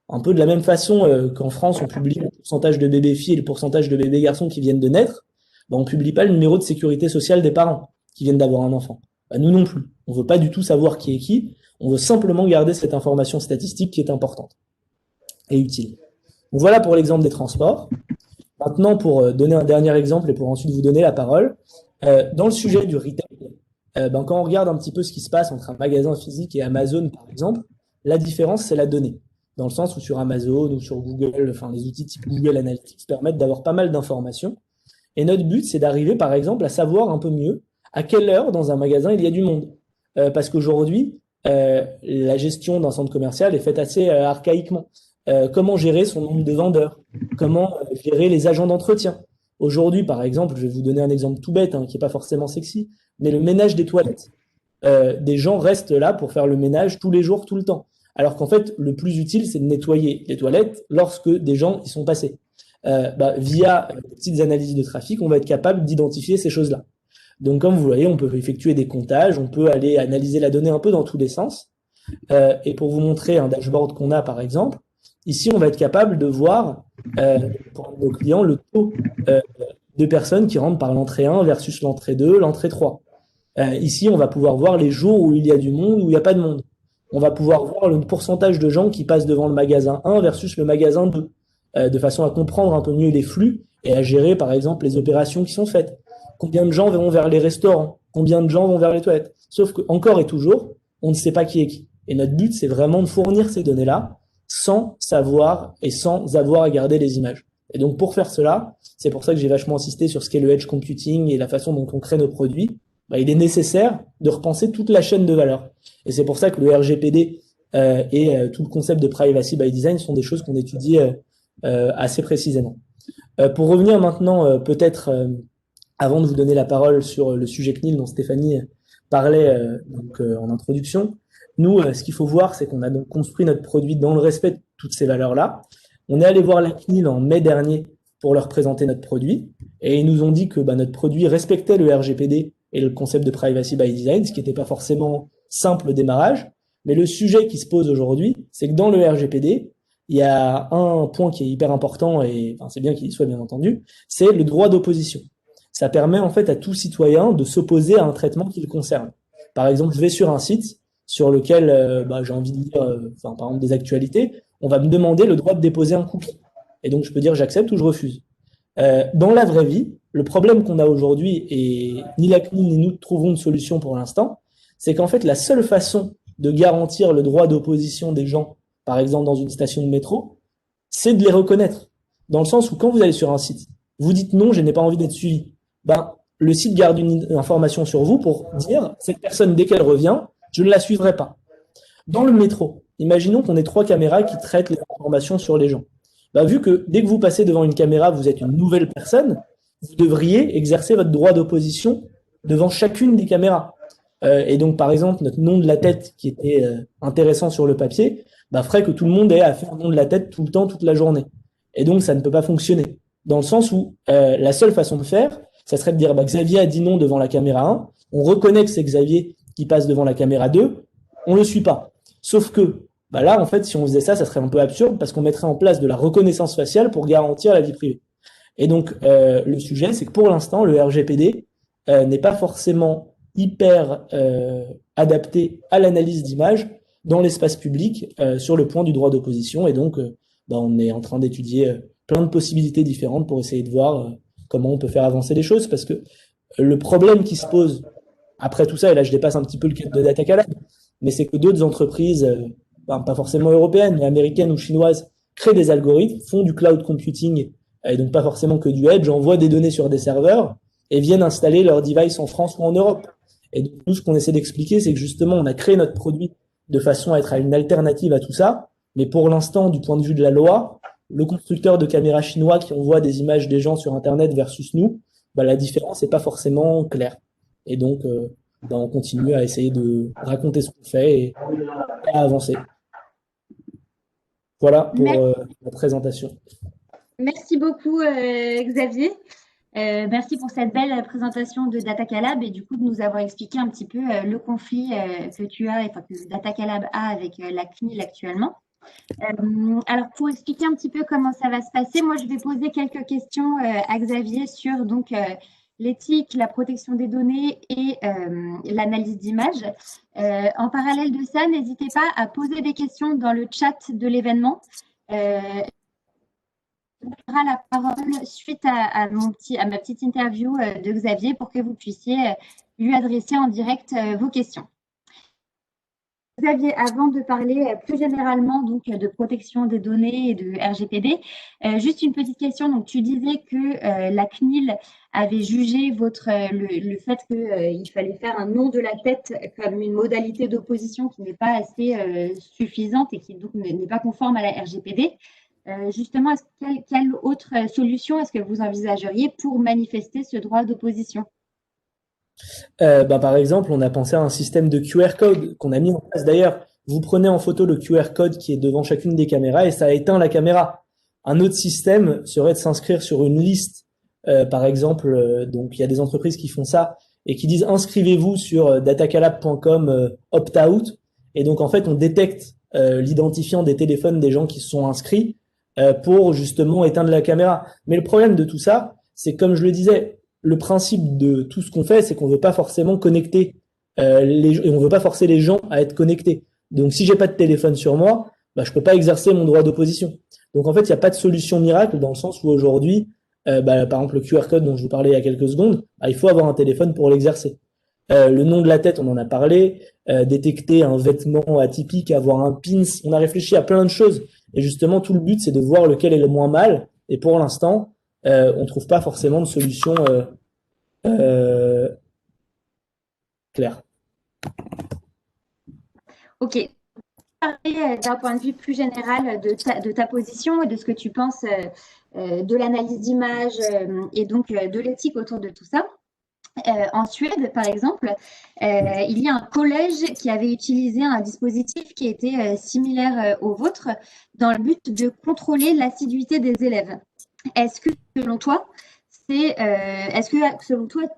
Un peu de la même façon qu'en France, on publie le pourcentage de bébés filles et le pourcentage de bébés garçons qui viennent de naître, on publie pas le numéro de sécurité sociale des parents qui viennent d'avoir un enfant. Nous non plus. On veut pas du tout savoir qui est qui. On veut simplement garder cette information statistique qui est importante et utile. Donc voilà pour l'exemple des transports. Maintenant, pour donner un dernier exemple et pour ensuite vous donner la parole, dans le sujet du retail, quand on regarde un petit peu ce qui se passe entre un magasin physique et Amazon, par exemple, la différence, c'est la donnée. Dans le sens où sur Amazon ou sur Google, enfin les outils type Google Analytics permettent d'avoir pas mal d'informations. Et notre but, c'est d'arriver, par exemple, à savoir un peu mieux à quelle heure dans un magasin il y a du monde. Parce qu'aujourd'hui, la gestion d'un centre commercial est faite assez archaïquement. Comment gérer son nombre de vendeurs? Comment gérer les agents d'entretien? Aujourd'hui, par exemple, je vais vous donner un exemple tout bête, qui n'est pas forcément sexy, mais le ménage des toilettes. Des gens restent là pour faire le ménage tous les jours, tout le temps. Alors qu'en fait, le plus utile, c'est de nettoyer les toilettes lorsque des gens y sont passés. Via des petites analyses de trafic, on va être capable d'identifier ces choses-là. Donc, comme vous voyez, on peut effectuer des comptages, on peut aller analyser la donnée un peu dans tous les sens. Et pour vous montrer un dashboard qu'on a, par exemple, ici, on va être capable de voir pour nos clients le taux de personnes qui rentrent par l'entrée 1 versus l'entrée 2, l'entrée 3. Ici, on va pouvoir voir les jours où il y a du monde, où il n'y a pas de monde. On va pouvoir voir le pourcentage de gens qui passent devant le magasin 1 versus le magasin 2, de façon à comprendre un peu mieux les flux et à gérer, par exemple, les opérations qui sont faites. Combien de gens vont vers les restaurants? Combien de gens vont vers les toilettes? Sauf que, encore et toujours, on ne sait pas qui est qui. Et notre but, c'est vraiment de fournir ces données-là sans savoir et sans avoir à garder les images. Et donc, pour faire cela, c'est pour ça que j'ai vachement insisté sur ce qu'est le edge computing et la façon dont on crée nos produits. Il est nécessaire de repenser toute la chaîne de valeur. Et c'est pour ça que le RGPD et tout le concept de privacy by design sont des choses qu'on étudie assez précisément. Pour revenir maintenant, peut-être, avant de vous donner la parole sur le sujet CNIL dont Stéphanie parlait en introduction, nous, ce qu'il faut voir, c'est qu'on a donc construit notre produit dans le respect de toutes ces valeurs-là. On est allé voir la CNIL en mai dernier pour leur présenter notre produit, et ils nous ont dit que notre produit respectait le RGPD et le concept de privacy by design, ce qui n'était pas forcément simple au démarrage. Mais le sujet qui se pose aujourd'hui, c'est que dans le RGPD, il y a un point qui est hyper important, et c'est bien qu'il y soit bien entendu, c'est le droit d'opposition. Ça permet en fait à tout citoyen de s'opposer à un traitement qui le concerne. Par exemple, je vais sur un site sur lequel j'ai envie de lire, par exemple des actualités, on va me demander le droit de déposer un cookie. Et donc je peux dire j'accepte ou je refuse. Dans la vraie vie, le problème qu'on a aujourd'hui, et ni la CNIL ni nous trouvons de solution pour l'instant, c'est qu'en fait la seule façon de garantir le droit d'opposition des gens, par exemple dans une station de métro, c'est de les reconnaître. Dans le sens où quand vous allez sur un site, vous dites non, je n'ai pas envie d'être suivi. Ben, le site garde une information sur vous pour dire, cette personne, dès qu'elle revient, je ne la suivrai pas. Dans le métro, imaginons qu'on ait 3 caméras qui traitent les informations sur les gens. Ben, vu que dès que vous passez devant une caméra, vous êtes une nouvelle personne, vous devriez exercer votre droit d'opposition devant chacune des caméras. Et donc, par exemple, notre nom de la tête qui était intéressant sur le papier, bah, ferait que tout le monde ait à faire un nom de la tête tout le temps, toute la journée. Et donc, ça ne peut pas fonctionner. Dans le sens où la seule façon de faire, ça serait de dire bah, Xavier a dit non devant la caméra 1, on reconnaît que c'est Xavier qui passe devant la caméra 2, on le suit pas. Sauf que bah là, en fait, si on faisait ça, ça serait un peu absurde parce qu'on mettrait en place de la reconnaissance faciale pour garantir la vie privée. Et donc, le sujet, c'est que pour l'instant, le RGPD n'est pas forcément hyper adapté à l'analyse d'images dans l'espace public sur le point du droit d'opposition. Et donc, bah, on est en train d'étudier plein de possibilités différentes pour essayer de voir comment on peut faire avancer les choses. Parce que le problème qui se pose après tout ça, et là je dépasse un petit peu le cadre de Datacalab, mais c'est que d'autres entreprises, pas forcément européennes, mais américaines ou chinoises, créent des algorithmes, font du cloud computing, et donc pas forcément que du edge, envoient des données sur des serveurs et viennent installer leurs devices en France ou en Europe. Et donc, tout ce qu'on essaie d'expliquer, c'est que justement, on a créé notre produit de façon à être une alternative à tout ça, mais pour l'instant, du point de vue de la loi, le constructeur de caméras chinois qui envoie des images des gens sur Internet versus nous, bah, la différence n'est pas forcément claire. Et donc, bah, on continue à essayer de raconter ce qu'on fait et à avancer. Voilà pour la présentation. Merci beaucoup, Xavier. Merci pour cette belle présentation de Datacalab et du coup de nous avoir expliqué un petit peu le conflit que tu as, enfin que Datacalab a avec la CNIL actuellement. Alors pour expliquer un petit peu comment ça va se passer, moi je vais poser quelques questions à Xavier sur donc l'éthique, la protection des données et l'analyse d'images. En parallèle de ça, n'hésitez pas à poser des questions dans le chat de l'événement. On aura la parole suite à ma petite interview de Xavier pour que vous puissiez lui adresser en direct vos questions. Xavier, avant de parler plus généralement donc, de protection des données et de RGPD, juste une petite question. Donc, tu disais que la CNIL avait jugé le fait qu'il fallait faire un nom de la tête comme une modalité d'opposition qui n'est pas assez suffisante et qui donc n'est pas conforme à la RGPD. Justement, quelle autre solution est-ce que vous envisageriez pour manifester ce droit d'opposition? Par exemple, on a pensé à un système de QR code qu'on a mis en place. D'ailleurs, vous prenez en photo le QR code qui est devant chacune des caméras et ça éteint la caméra. Un autre système serait de s'inscrire sur une liste. Par exemple, donc il y a des entreprises qui font ça et qui disent inscrivez-vous sur datacalab.com opt-out. Et donc en fait, on détecte l'identifiant des téléphones des gens qui se sont inscrits pour justement éteindre la caméra. Mais le problème de tout ça, c'est comme je le disais, le principe de tout ce qu'on fait, c'est qu'on veut pas forcément connecter et on veut pas forcer les gens à être connectés. Donc si j'ai pas de téléphone sur moi, bah, je peux pas exercer mon droit d'opposition. Donc en fait, il n'y a pas de solution miracle dans le sens où aujourd'hui, par exemple le QR code dont je vous parlais il y a quelques secondes, bah, il faut avoir un téléphone pour l'exercer. Le nom de la tête, on en a parlé, détecter un vêtement atypique, avoir un pins, on a réfléchi à plein de choses. Et justement, tout le but, c'est de voir lequel est le moins mal. Et pour l'instant, on trouve pas forcément de solution claire. Ok. D'un point de vue plus général de ta position et de ce que tu penses de l'analyse d'image et donc de l'éthique autour de tout ça. En Suède, par exemple, il y a un collège qui avait utilisé un dispositif qui était similaire au vôtre dans le but de contrôler l'assiduité des élèves. Est-ce que, selon toi,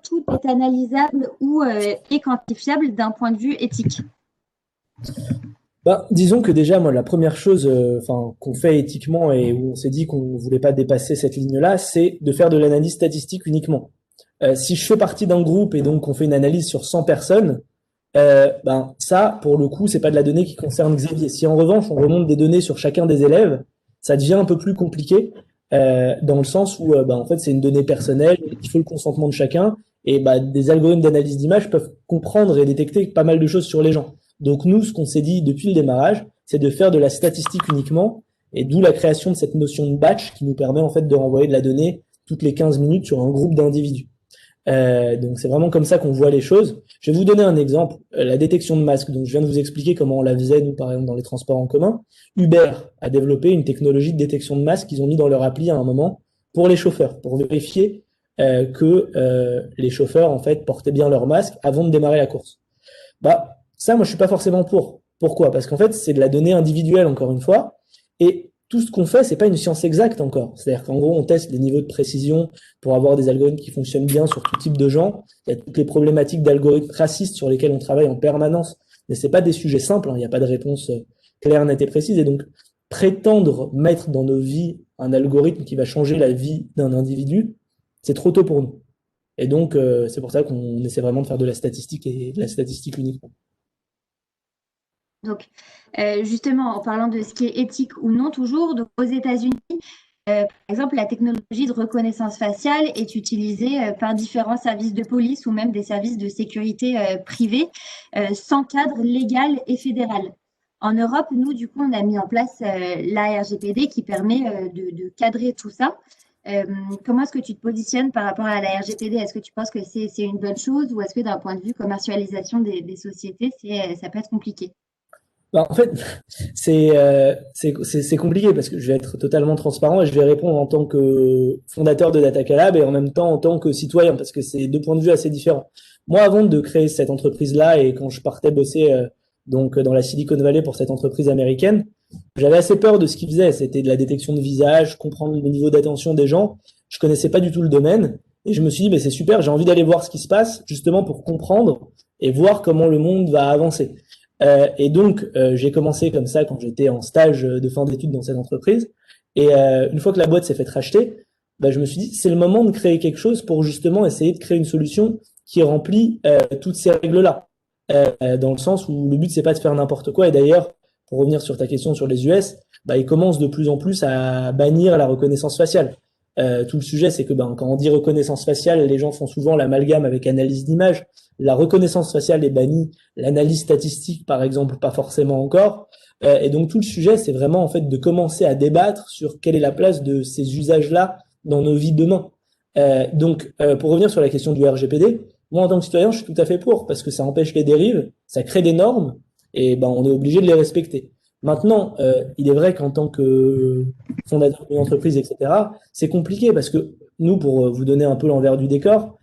tout est analysable ou est quantifiable d'un point de vue éthique? Disons que déjà, moi, la première chose qu'on fait éthiquement et où on s'est dit qu'on ne voulait pas dépasser cette ligne-là, c'est de faire de l'analyse statistique uniquement. Si je fais partie d'un groupe et donc on fait une analyse sur 100 personnes, ça, pour le coup, c'est pas de la donnée qui concerne Xavier. Si en revanche, on remonte des données sur chacun des élèves, ça devient un peu plus compliqué dans le sens où en fait, c'est une donnée personnelle, il faut le consentement de chacun et des algorithmes d'analyse d'image peuvent comprendre et détecter pas mal de choses sur les gens. Donc nous, ce qu'on s'est dit depuis le démarrage, c'est de faire de la statistique uniquement, et d'où la création de cette notion de batch qui nous permet en fait de renvoyer de la donnée toutes les 15 minutes sur un groupe d'individus. Donc c'est vraiment comme ça qu'on voit les choses. Je vais vous donner un exemple, la détection de masques. Donc je viens de vous expliquer comment on la faisait nous par exemple dans les transports en commun. Uber a développé une technologie de détection de masques qu'ils ont mis dans leur appli à un moment pour les chauffeurs, pour vérifier que les chauffeurs en fait portaient bien leur masque avant de démarrer la course. Bah ça, moi je suis pas forcément pour. Pourquoi? Parce qu'en fait c'est de la donnée individuelle encore une fois, et tout ce qu'on fait, c'est pas une science exacte encore. C'est-à-dire qu'en gros, on teste les niveaux de précision pour avoir des algorithmes qui fonctionnent bien sur tout type de gens. Il y a toutes les problématiques d'algorithmes racistes sur lesquels on travaille en permanence. Mais c'est pas des sujets simples, hein. Il n'y a pas de réponse claire, nette et précise. Et donc, prétendre mettre dans nos vies un algorithme qui va changer la vie d'un individu, c'est trop tôt pour nous. Et donc, c'est pour ça qu'on essaie vraiment de faire de la statistique et de la statistique uniquement. Donc, justement, en parlant de ce qui est éthique ou non, toujours, donc aux États-Unis, par exemple, la technologie de reconnaissance faciale est utilisée par différents services de police ou même des services de sécurité privés sans cadre légal et fédéral. En Europe, nous, du coup, on a mis en place la RGPD qui permet de cadrer tout ça. Comment est-ce que tu te positionnes par rapport à la RGPD? Est-ce que tu penses que c'est une bonne chose ou est-ce que d'un point de vue commercialisation des sociétés, ça peut être compliqué? Bah, en fait, c'est compliqué parce que je vais être totalement transparent et je vais répondre en tant que fondateur de Datacalab et en même temps en tant que citoyen parce que c'est deux points de vue assez différents. Moi, avant de créer cette entreprise-là et quand je partais bosser donc dans la Silicon Valley pour cette entreprise américaine, j'avais assez peur de ce qu'ils faisaient. C'était de la détection de visage, comprendre le niveau d'attention des gens. Je connaissais pas du tout le domaine et je me suis dit, bah, c'est super, j'ai envie d'aller voir ce qui se passe justement pour comprendre et voir comment le monde va avancer. Et donc, j'ai commencé comme ça quand j'étais en stage de fin d'études dans cette entreprise. Et une fois que la boîte s'est fait racheter, bah, je me suis dit, c'est le moment de créer quelque chose pour justement essayer de créer une solution qui remplit toutes ces règles-là. Dans le sens où le but, c'est pas de faire n'importe quoi. Et d'ailleurs, pour revenir sur ta question sur les US, bah, ils commencent de plus en plus à bannir la reconnaissance faciale. Tout le sujet, c'est que ben, quand on dit reconnaissance faciale, les gens font souvent l'amalgame avec analyse d'image. La reconnaissance faciale est bannie, l'analyse statistique, par exemple, pas forcément encore. Et donc tout le sujet, c'est vraiment en fait de commencer à débattre sur quelle est la place de ces usages-là dans nos vies demain. Pour revenir sur la question du RGPD, moi en tant que citoyen, je suis tout à fait pour parce que ça empêche les dérives, ça crée des normes et ben on est obligé de les respecter. Maintenant, il est vrai qu'en tant que fondateur d'une entreprise, etc., c'est compliqué parce que nous, pour vous donner un peu l'envers du décor,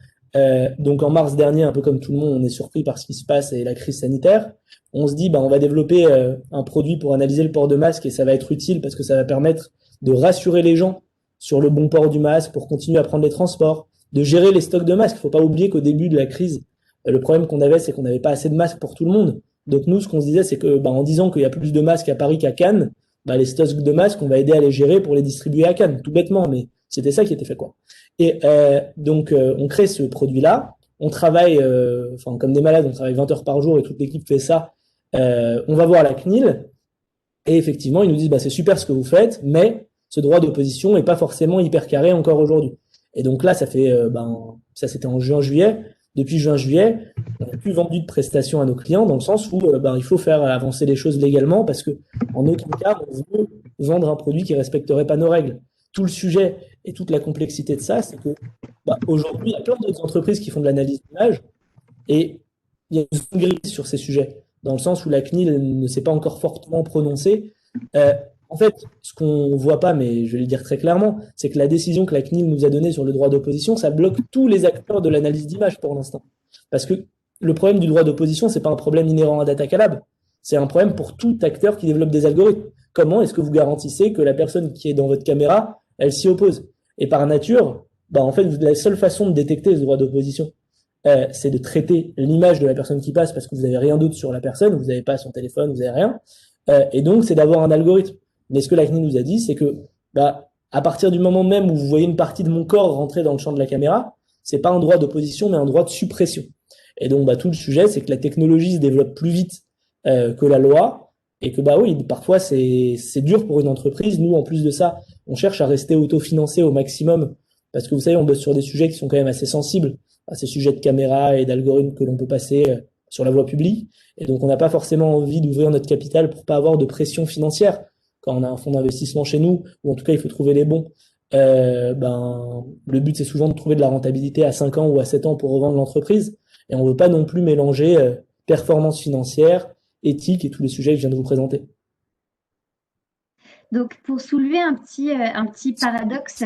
donc en mars dernier, un peu comme tout le monde, on est surpris par ce qui se passe et la crise sanitaire. On se dit, bah, on va développer un produit pour analyser le port de masque et ça va être utile parce que ça va permettre de rassurer les gens sur le bon port du masque pour continuer à prendre les transports, de gérer les stocks de masques. Il ne faut pas oublier qu'au début de la crise, le problème qu'on avait, c'est qu'on n'avait pas assez de masques pour tout le monde. Donc nous, ce qu'on se disait, c'est que bah, en disant qu'il y a plus de masques à Paris qu'à Cannes, bah, les stocks de masques, on va aider à les gérer pour les distribuer à Cannes, tout bêtement, mais c'était ça qui était fait, quoi. Et on crée ce produit-là, on travaille, comme des malades, on travaille 20 heures par jour et toute l'équipe fait ça. On va voir la CNIL et effectivement, ils nous disent bah, c'est super ce que vous faites, mais ce droit d'opposition n'est pas forcément hyper carré encore aujourd'hui. Et donc là, ça fait, ça c'était en juin-juillet. Depuis juin-juillet, on n'a plus vendu de prestations à nos clients dans le sens où il faut faire avancer les choses légalement parce que en aucun cas, on veut vendre un produit qui respecterait pas nos règles. Tout le sujet et toute la complexité de ça, c'est que aujourd'hui, il y a plein d'autres entreprises qui font de l'analyse d'image et il y a une zone grise sur ces sujets, dans le sens où la CNIL ne s'est pas encore fortement prononcée. En fait, ce qu'on voit pas, mais je vais le dire très clairement, c'est que la décision que la CNIL nous a donnée sur le droit d'opposition, ça bloque tous les acteurs de l'analyse d'image pour l'instant. Parce que le problème du droit d'opposition, c'est pas un problème inhérent à Datacalab, c'est un problème pour tout acteur qui développe des algorithmes. Comment est-ce que vous garantissez que la personne qui est dans votre caméra, elle s'y oppose? Et par nature, en fait, la seule façon de détecter ce droit d'opposition, c'est de traiter l'image de la personne qui passe parce que vous n'avez rien d'autre sur la personne, vous n'avez pas son téléphone, vous n'avez rien. Et donc, c'est d'avoir un algorithme. Mais ce que la CNIL nous a dit, c'est que à partir du moment même où vous voyez une partie de mon corps rentrer dans le champ de la caméra, c'est pas un droit d'opposition, mais un droit de suppression. Et donc, tout le sujet, c'est que la technologie se développe plus vite que la loi, et que oui, parfois c'est dur pour une entreprise. Nous, en plus de ça, on cherche à rester autofinancé au maximum, parce que vous savez, on bosse sur des sujets qui sont quand même assez sensibles, à ces sujets de caméra et d'algorithmes que l'on peut passer sur la voie publique. Et donc, on n'a pas forcément envie d'ouvrir notre capital pour pas avoir de pression financière. Quand on a un fonds d'investissement chez nous, ou en tout cas, il faut trouver les bons. Le but, c'est souvent de trouver de la rentabilité à 5 ans ou à 7 ans pour revendre l'entreprise. Et on veut pas non plus mélanger performance financière, éthique et tous les sujets que je viens de vous présenter. Donc, pour soulever un petit paradoxe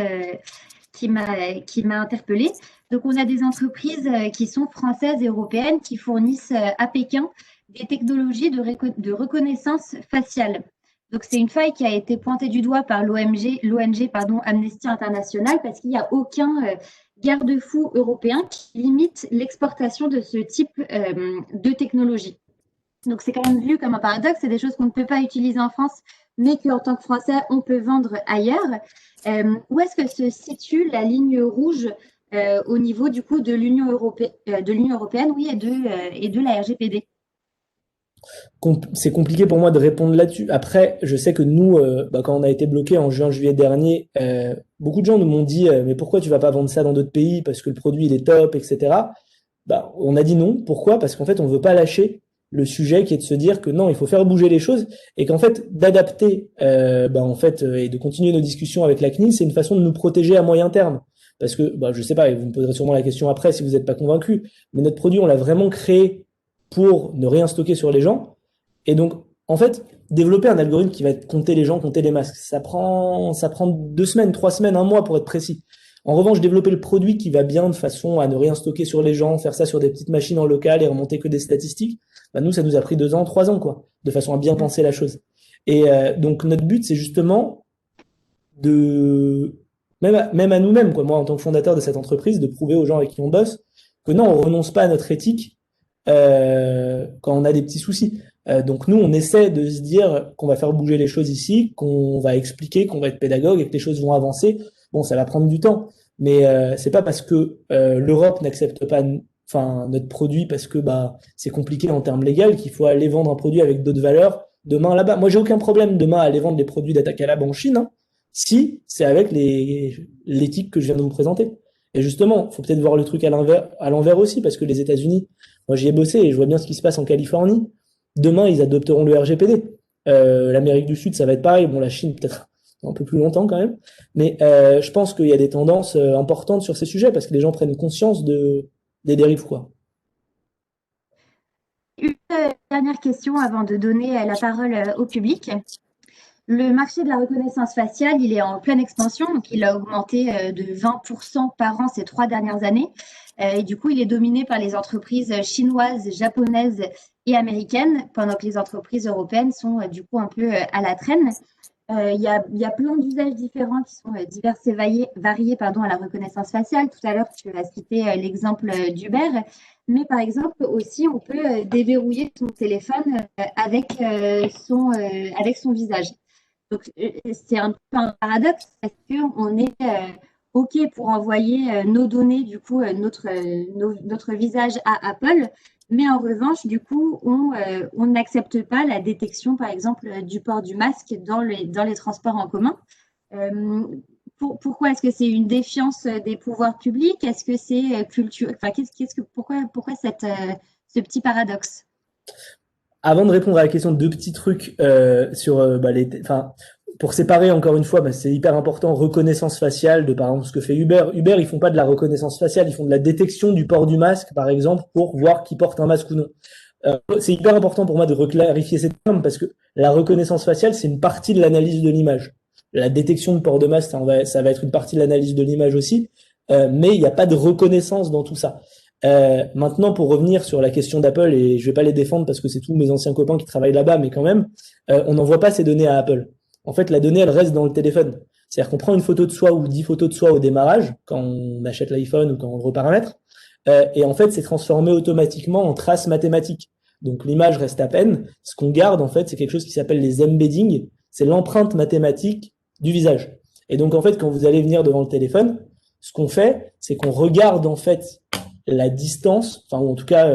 qui m'a interpellée, donc on a des entreprises qui sont françaises et européennes qui fournissent à Pékin des technologies de reconnaissance faciale. Donc, c'est une faille qui a été pointée du doigt par l'ONG Amnesty International parce qu'il n'y a aucun garde-fou européen qui limite l'exportation de ce type de technologie. Donc, c'est quand même vu comme un paradoxe. C'est des choses qu'on ne peut pas utiliser en France, mais qu'en tant que Français, on peut vendre ailleurs. Où est-ce que se situe la ligne rouge au niveau du coup de l'Union européenne, oui, et de la RGPD? C'est compliqué pour moi de répondre là-dessus. Après, je sais que nous, quand on a été bloqué en juin-juillet dernier, beaucoup de gens nous m'ont dit mais pourquoi tu vas pas vendre ça dans d'autres pays parce que le produit il est top, etc. On a dit non. Pourquoi? Parce qu'en fait, on veut pas lâcher le sujet qui est de se dire que non, il faut faire bouger les choses et qu'en fait, d'adapter et de continuer nos discussions avec la CNIL, c'est une façon de nous protéger à moyen terme. Parce que, je sais pas, et vous me poserez sûrement la question après si vous n'êtes pas convaincu, mais notre produit, on l'a vraiment créé pour ne rien stocker sur les gens. Et donc, en fait, développer un algorithme qui va compter les gens, compter les masques, ça prend 2 semaines, 3 semaines, 1 mois pour être précis. En revanche, développer le produit qui va bien de façon à ne rien stocker sur les gens, faire ça sur des petites machines en local et remonter que des statistiques, nous, ça nous a pris 2 ans, 3 ans, quoi, de façon à bien penser la chose. Et donc, notre but, c'est justement même à nous-mêmes, quoi, moi, en tant que fondateur de cette entreprise, de prouver aux gens avec qui on bosse que non, on renonce pas à notre éthique quand on a des petits soucis. Donc nous, on essaie de se dire qu'on va faire bouger les choses ici, qu'on va expliquer, qu'on va être pédagogue et que les choses vont avancer. Bon, ça va prendre du temps, mais c'est pas parce que l'Europe n'accepte pas notre produit parce que c'est compliqué en termes légaux qu'il faut aller vendre un produit avec d'autres valeurs demain là-bas. Moi, j'ai aucun problème demain à aller vendre des produits d'Atacalab en Chine, hein, si c'est avec l'éthique que je viens de vous présenter. Et justement, faut peut-être voir le truc à l'envers aussi, parce que les États-Unis, moi j'y ai bossé et je vois bien ce qui se passe en Californie. Demain, ils adopteront le RGPD. L'Amérique du Sud, ça va être pareil. Bon, la Chine, peut-être un peu plus longtemps quand même. Mais je pense qu'il y a des tendances importantes sur ces sujets parce que les gens prennent conscience des dérives, quoi. Une dernière question avant de donner la parole au public. Le marché de la reconnaissance faciale, il est en pleine expansion, donc il a augmenté de 20% par an ces 3 dernières années. Et du coup, il est dominé par les entreprises chinoises, japonaises et américaines, pendant que les entreprises européennes sont du coup un peu à la traîne. Il y a plein d'usages différents qui sont divers et variés à la reconnaissance faciale. Tout à l'heure, tu as cité l'exemple d'Uber, mais par exemple aussi, on peut déverrouiller son téléphone avec son visage. Donc, c'est un peu un paradoxe parce qu'on est OK pour envoyer nos données, du coup, notre visage à Apple, mais en revanche, du coup, on n'accepte pas la détection, par exemple, du port du masque dans les transports en commun. Pourquoi est-ce que c'est une défiance des pouvoirs publics? Est-ce que c'est culturel? Enfin, pourquoi ce petit paradoxe? Avant de répondre à la question, 2 petits trucs sur pour séparer encore une fois, c'est hyper important, reconnaissance faciale de par exemple ce que fait Uber. Uber, ils font pas de la reconnaissance faciale, ils font de la détection du port du masque, par exemple, pour voir qui porte un masque ou non. C'est hyper important pour moi de reclarifier ces termes parce que la reconnaissance faciale, c'est une partie de l'analyse de l'image. La détection de port de masque, ça va être une partie de l'analyse de l'image aussi, mais il n'y a pas de reconnaissance dans tout ça. Maintenant, pour revenir sur la question d'Apple, et je vais pas les défendre parce que c'est tous mes anciens copains qui travaillent là-bas, mais quand même, on n'envoie pas ces données à Apple. En fait, la donnée, elle reste dans le téléphone. C'est-à-dire qu'on prend une photo de soi ou 10 photos de soi au démarrage, quand on achète l'iPhone ou quand on le reparamètre, et en fait, c'est transformé automatiquement en traces mathématiques. Donc, l'image reste à peine. Ce qu'on garde, en fait, c'est quelque chose qui s'appelle les embeddings. C'est l'empreinte mathématique du visage. Et donc, en fait, quand vous allez venir devant le téléphone, ce qu'on fait, c'est qu'on regarde, en fait, la distance, ou en tout cas,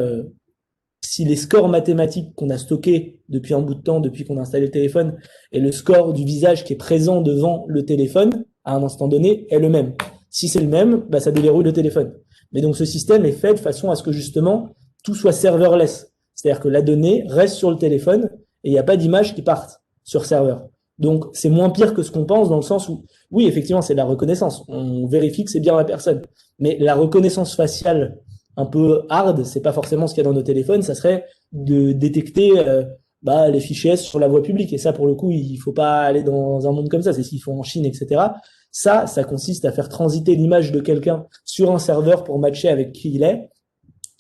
si les scores mathématiques qu'on a stockés depuis un bout de temps, depuis qu'on a installé le téléphone, et le score du visage qui est présent devant le téléphone, à un instant donné, est le même. Si c'est le même, ça déverrouille le téléphone. Mais donc ce système est fait de façon à ce que justement, tout soit serverless. C'est-à-dire que la donnée reste sur le téléphone et il n'y a pas d'images qui partent sur serveur. Donc, c'est moins pire que ce qu'on pense dans le sens où, oui, effectivement, c'est de la reconnaissance. On vérifie que c'est bien la personne. Mais la reconnaissance faciale un peu hard, c'est pas forcément ce qu'il y a dans nos téléphones. Ça serait de détecter les fichiers S sur la voie publique. Et ça, pour le coup, il faut pas aller dans un monde comme ça. C'est ce qu'ils font en Chine, etc. Ça consiste à faire transiter l'image de quelqu'un sur un serveur pour matcher avec qui il est.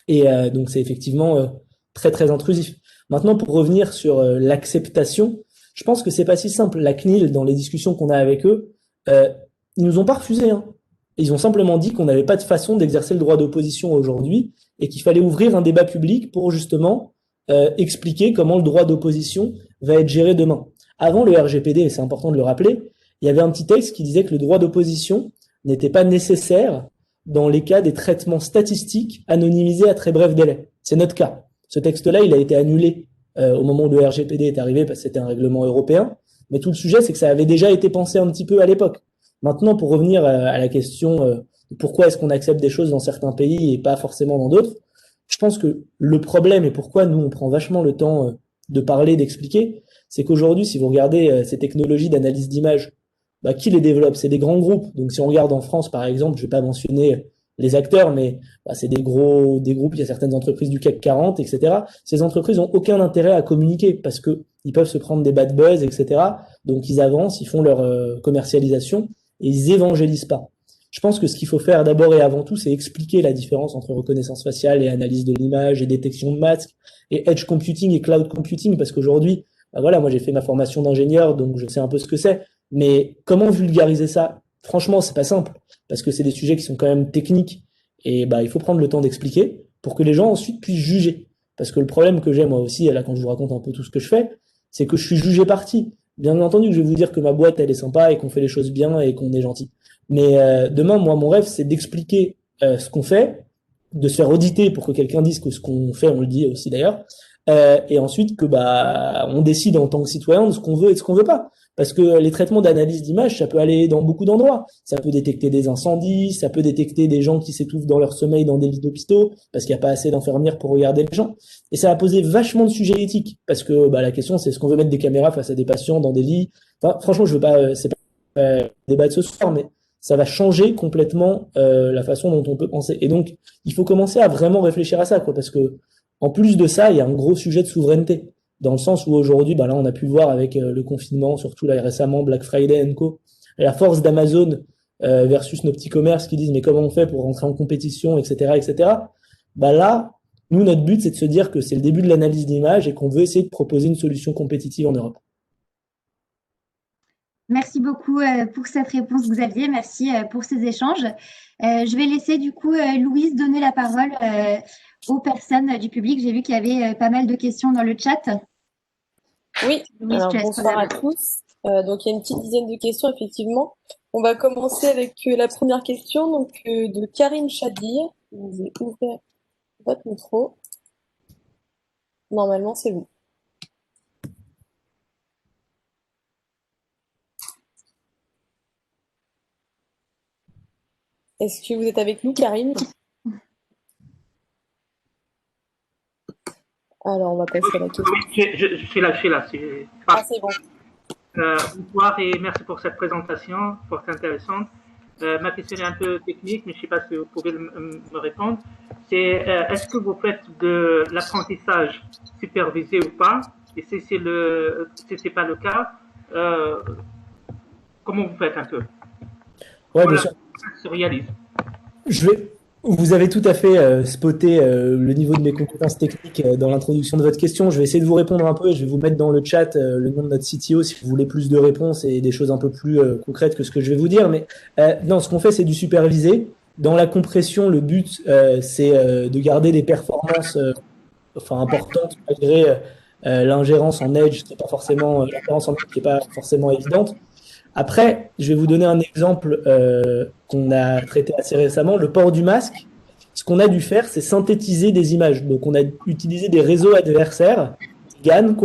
Et donc, c'est effectivement très, très intrusif. Maintenant, pour revenir sur l'acceptation, je pense que c'est pas si simple. La CNIL, dans les discussions qu'on a avec eux, ils nous ont pas refusé. Hein. Ils ont simplement dit qu'on n'avait pas de façon d'exercer le droit d'opposition aujourd'hui et qu'il fallait ouvrir un débat public pour justement expliquer comment le droit d'opposition va être géré demain. Avant le RGPD, et c'est important de le rappeler, il y avait un petit texte qui disait que le droit d'opposition n'était pas nécessaire dans les cas des traitements statistiques anonymisés à très bref délai. C'est notre cas. Ce texte-là, il a été annulé au moment où le RGPD est arrivé parce que c'était un règlement européen. Mais tout le sujet, c'est que ça avait déjà été pensé un petit peu à l'époque. Maintenant, pour revenir à la question de pourquoi est-ce qu'on accepte des choses dans certains pays et pas forcément dans d'autres, je pense que le problème et pourquoi nous, on prend vachement le temps de parler, d'expliquer, c'est qu'aujourd'hui, si vous regardez ces technologies d'analyse d'image, qui les développe? C'est des grands groupes. Donc, si on regarde en France, par exemple, je vais pas mentionner les acteurs, mais c'est des groupes, il y a certaines entreprises du CAC 40, etc. Ces entreprises ont aucun intérêt à communiquer parce que ils peuvent se prendre des bad buzz, etc. Donc, ils avancent, ils font leur commercialisation et ils évangélisent pas. Je pense que ce qu'il faut faire d'abord et avant tout, c'est expliquer la différence entre reconnaissance faciale et analyse de l'image et détection de masques et edge computing et cloud computing parce qu'aujourd'hui, moi j'ai fait ma formation d'ingénieur, donc je sais un peu ce que c'est. Mais comment vulgariser ça? Franchement, c'est pas simple parce que c'est des sujets qui sont quand même techniques et il faut prendre le temps d'expliquer pour que les gens ensuite puissent juger. Parce que le problème que j'ai moi aussi, là quand je vous raconte un peu tout ce que je fais, c'est que je suis jugé parti. Bien entendu que je vais vous dire que ma boîte elle est sympa et qu'on fait les choses bien et qu'on est gentil. Mais demain, moi, mon rêve, c'est d'expliquer ce qu'on fait, de se faire auditer pour que quelqu'un dise que ce qu'on fait, on le dit aussi d'ailleurs, et ensuite que on décide en tant que citoyen de ce qu'on veut et de ce qu'on veut pas. Parce que les traitements d'analyse d'image, ça peut aller dans beaucoup d'endroits. Ça peut détecter des incendies, ça peut détecter des gens qui s'étouffent dans leur sommeil dans des lits d'hôpitaux, parce qu'il n'y a pas assez d'infirmières pour regarder les gens. Et ça va poser vachement de sujets éthiques, parce que la question, c'est est-ce qu'on veut mettre des caméras face à des patients dans des lits? Enfin, franchement, je veux pas, c'est pas un débat de ce soir, mais ça va changer complètement la façon dont on peut penser. Et donc, il faut commencer à vraiment réfléchir à ça, quoi, parce que en plus de ça, il y a un gros sujet de souveraineté, dans le sens où aujourd'hui, là, on a pu le voir avec le confinement, surtout là récemment, Black Friday & Co. Et la force d'Amazon versus nos petits commerces qui disent mais comment on fait pour rentrer en compétition, etc., etc. Là, nous, notre but, c'est de se dire que c'est le début de l'analyse d'image et qu'on veut essayer de proposer une solution compétitive en Europe. Merci beaucoup pour cette réponse, Xavier. Merci pour ces échanges. Je vais laisser du coup Louise donner la parole aux personnes du public. J'ai vu qu'il y avait pas mal de questions dans le chat. Oui, Louise, alors bonsoir à tous. Donc il y a une petite dizaine de questions, effectivement. On va commencer avec la première question donc, de Karine Chadir. Vous avez ouvert votre micro. Normalement, c'est vous. Est-ce que vous êtes avec nous, Karine? Alors, on va passer à la question. Oui, je suis là. Ah, c'est bon. Bonsoir et merci pour cette présentation, fort intéressante. Ma question est un peu technique, mais je ne sais pas si vous pouvez me répondre. C'est est-ce que vous faites de l'apprentissage supervisé ou pas? Et si c'est pas le cas, comment vous faites un peu? Ouais, bien sûr. Se réalise. Vous avez tout à fait spoté le niveau de mes compétences techniques dans l'introduction de votre question. Je vais essayer de vous répondre un peu et je vais vous mettre dans le chat le nom de notre CTO si vous voulez plus de réponses et des choses un peu plus concrètes que ce que je vais vous dire. Mais non, ce qu'on fait, c'est du supervisé. Dans la compression, le but, c'est de garder des performances importantes malgré l'ingérence en edge, qui n'est pas forcément l'ingérence en edge qui est pas forcément évidente. Après, je vais vous donner un exemple qu'on a traité assez récemment, le port du masque. Ce qu'on a dû faire, c'est synthétiser des images. Donc, on a utilisé des réseaux adversaires, GAN,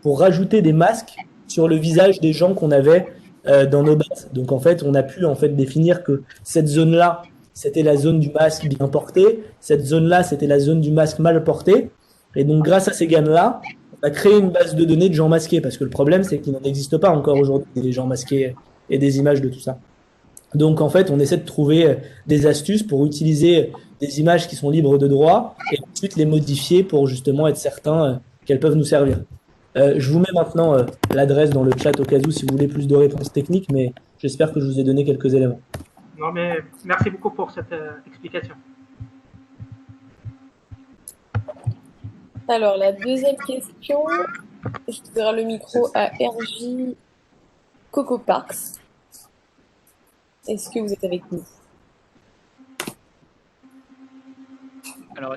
pour rajouter des masques sur le visage des gens qu'on avait dans nos bases. Donc, en fait, on a pu définir que cette zone-là, c'était la zone du masque bien porté. Cette zone-là, c'était la zone du masque mal porté. Et donc, grâce à ces gammes-là, on a créé une base de données de gens masqués, parce que le problème, c'est qu'il n'en existe pas encore aujourd'hui des gens masqués et des images de tout ça. Donc, en fait, on essaie de trouver des astuces pour utiliser des images qui sont libres de droit et ensuite les modifier pour justement être certain qu'elles peuvent nous servir. Je vous mets maintenant l'adresse dans le chat au cas où si vous voulez plus de réponses techniques, mais j'espère que je vous ai donné quelques éléments. Non, mais merci beaucoup pour cette explication. Alors, la deuxième question, je donnerai le micro à RJ Coco Parks. Est-ce que vous êtes avec nous? Alors,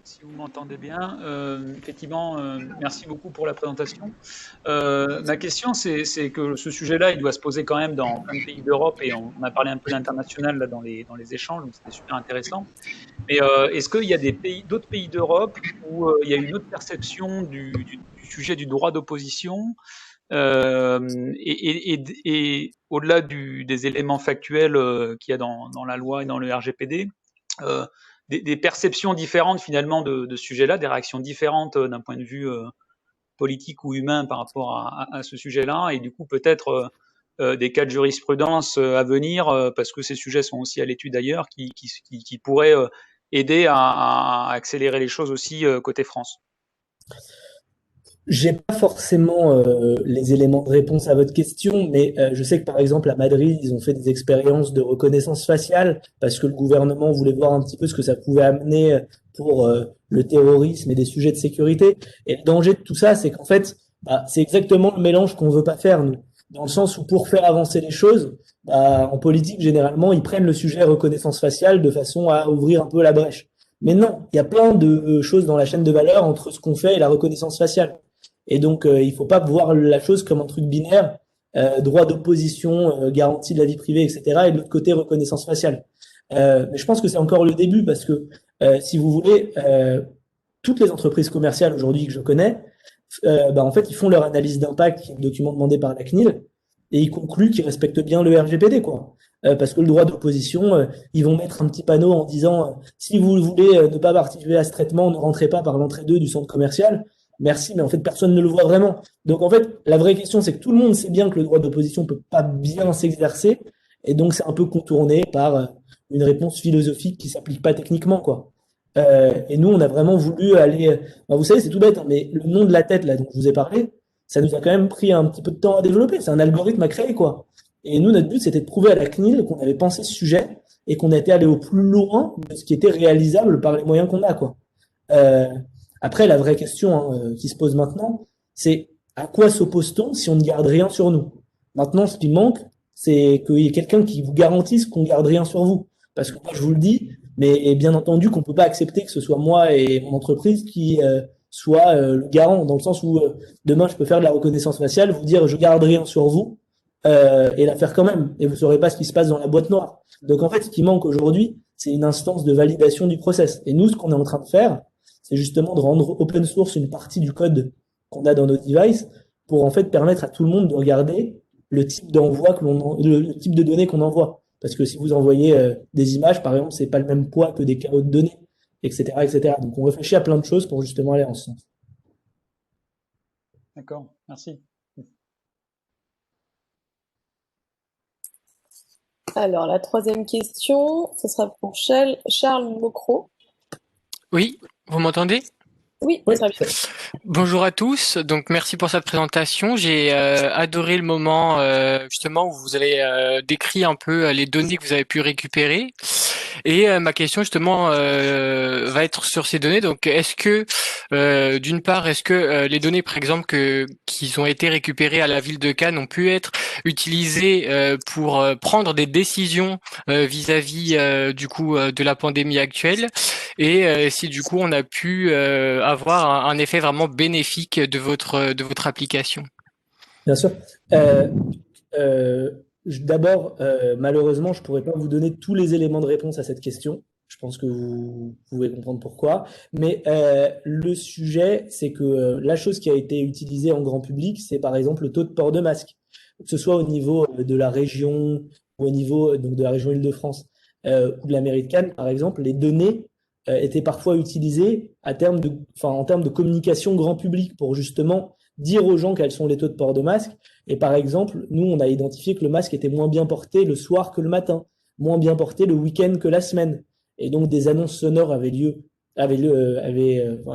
si vous m'entendez bien, effectivement, merci beaucoup pour la présentation. Ma question, c'est que ce sujet-là, il doit se poser quand même dans plein de pays d'Europe, et on a parlé un peu d'international là dans les échanges, donc c'était super intéressant. Mais est-ce qu'il y a d'autres pays d'Europe où il y a une autre perception du sujet du droit d'opposition et au-delà des éléments factuels qu'il y a dans la loi et dans le RGPD, des perceptions différentes finalement de ce sujet-là, des réactions différentes d'un point de vue politique ou humain par rapport à ce sujet-là, et du coup peut-être des cas de jurisprudence à venir, parce que ces sujets sont aussi à l'étude ailleurs, qui pourraient aider à accélérer les choses aussi côté France. J'ai pas forcément les éléments de réponse à votre question, mais je sais que par exemple à Madrid, ils ont fait des expériences de reconnaissance faciale parce que le gouvernement voulait voir un petit peu ce que ça pouvait amener pour le terrorisme et des sujets de sécurité. Et le danger de tout ça, c'est qu'en fait, c'est exactement le mélange qu'on veut pas faire, nous. Dans le sens où pour faire avancer les choses, en politique, généralement, ils prennent le sujet reconnaissance faciale de façon à ouvrir un peu la brèche. Mais non, il y a plein de choses dans la chaîne de valeur entre ce qu'on fait et la reconnaissance faciale. Et donc, il faut pas voir la chose comme un truc binaire, droit d'opposition, garantie de la vie privée, etc. Et de l'autre côté, reconnaissance faciale. Mais je pense que c'est encore le début parce que, si vous voulez, toutes les entreprises commerciales aujourd'hui que je connais, en fait, ils font leur analyse d'impact, qui est un document demandé par la CNIL, et ils concluent qu'ils respectent bien le RGPD, quoi. Parce que le droit d'opposition, ils vont mettre un petit panneau en disant si vous voulez ne pas participer à ce traitement, ne rentrez pas par l'entrée 2 du centre commercial. Merci, mais en fait, personne ne le voit vraiment. Donc, en fait, la vraie question, c'est que tout le monde sait bien que le droit d'opposition peut pas bien s'exercer, et donc c'est un peu contourné par une réponse philosophique qui s'applique pas techniquement, quoi. Et nous, on a vraiment voulu aller. Vous savez, c'est tout bête, hein, mais le nom de la tête là dont je vous ai parlé, ça nous a quand même pris un petit peu de temps à développer. C'est un algorithme à créer, quoi. Et nous, notre but, c'était de prouver à la CNIL qu'on avait pensé ce sujet et qu'on était allé au plus loin de ce qui était réalisable par les moyens qu'on a, quoi. Après, la vraie question qui se pose maintenant, c'est à quoi s'oppose-t-on si on ne garde rien sur nous? Maintenant, ce qui manque, c'est qu'il y ait quelqu'un qui vous garantisse qu'on garde rien sur vous. Parce que moi, je vous le dis, mais bien entendu qu'on peut pas accepter que ce soit moi et mon entreprise qui soit le garant, dans le sens où demain, je peux faire de la reconnaissance faciale, vous dire je garde rien sur vous, et la faire quand même, et vous saurez pas ce qui se passe dans la boîte noire. Donc en fait, ce qui manque aujourd'hui, c'est une instance de validation du process. Et nous, ce qu'on est en train de faire, c'est justement de rendre open source une partie du code qu'on a dans nos devices pour en fait permettre à tout le monde de regarder le type d'envoi le type de données qu'on envoie. Parce que si vous envoyez des images, par exemple, c'est pas le même poids que des carreaux de données, etc., etc. Donc on réfléchit à plein de choses pour justement aller en ce sens. D'accord, merci. Alors, la troisième question, ce sera pour Charles Mocro. Oui, vous m'entendez? Oui, Oui. très bien. Bonjour à tous, donc merci pour cette présentation. J'ai adoré le moment justement où vous avez décrit un peu les données que vous avez pu récupérer. Et ma question justement va être sur ces données. Donc est-ce que d'une part, est-ce que les données par exemple qui ont été récupérées à la ville de Cannes ont pu être utilisées pour prendre des décisions vis-à-vis du coup de la pandémie actuelle, et si du coup on a pu avoir un effet vraiment bénéfique de votre application? Bien sûr. D'abord, malheureusement, je pourrais pas vous donner tous les éléments de réponse à cette question. Je pense que vous pouvez comprendre pourquoi. Mais le sujet, c'est que la chose qui a été utilisée en grand public, c'est par exemple le taux de port de masque, que ce soit au niveau de la région ou au niveau donc de la région Île-de-France ou de la mairie de Cannes, par exemple, les données était parfois utilisé en termes de communication grand public pour justement dire aux gens quels sont les taux de port de masque. Et par exemple, nous, on a identifié que le masque était moins bien porté le soir que le matin, moins bien porté le week-end que la semaine. Et donc, des annonces sonores avaient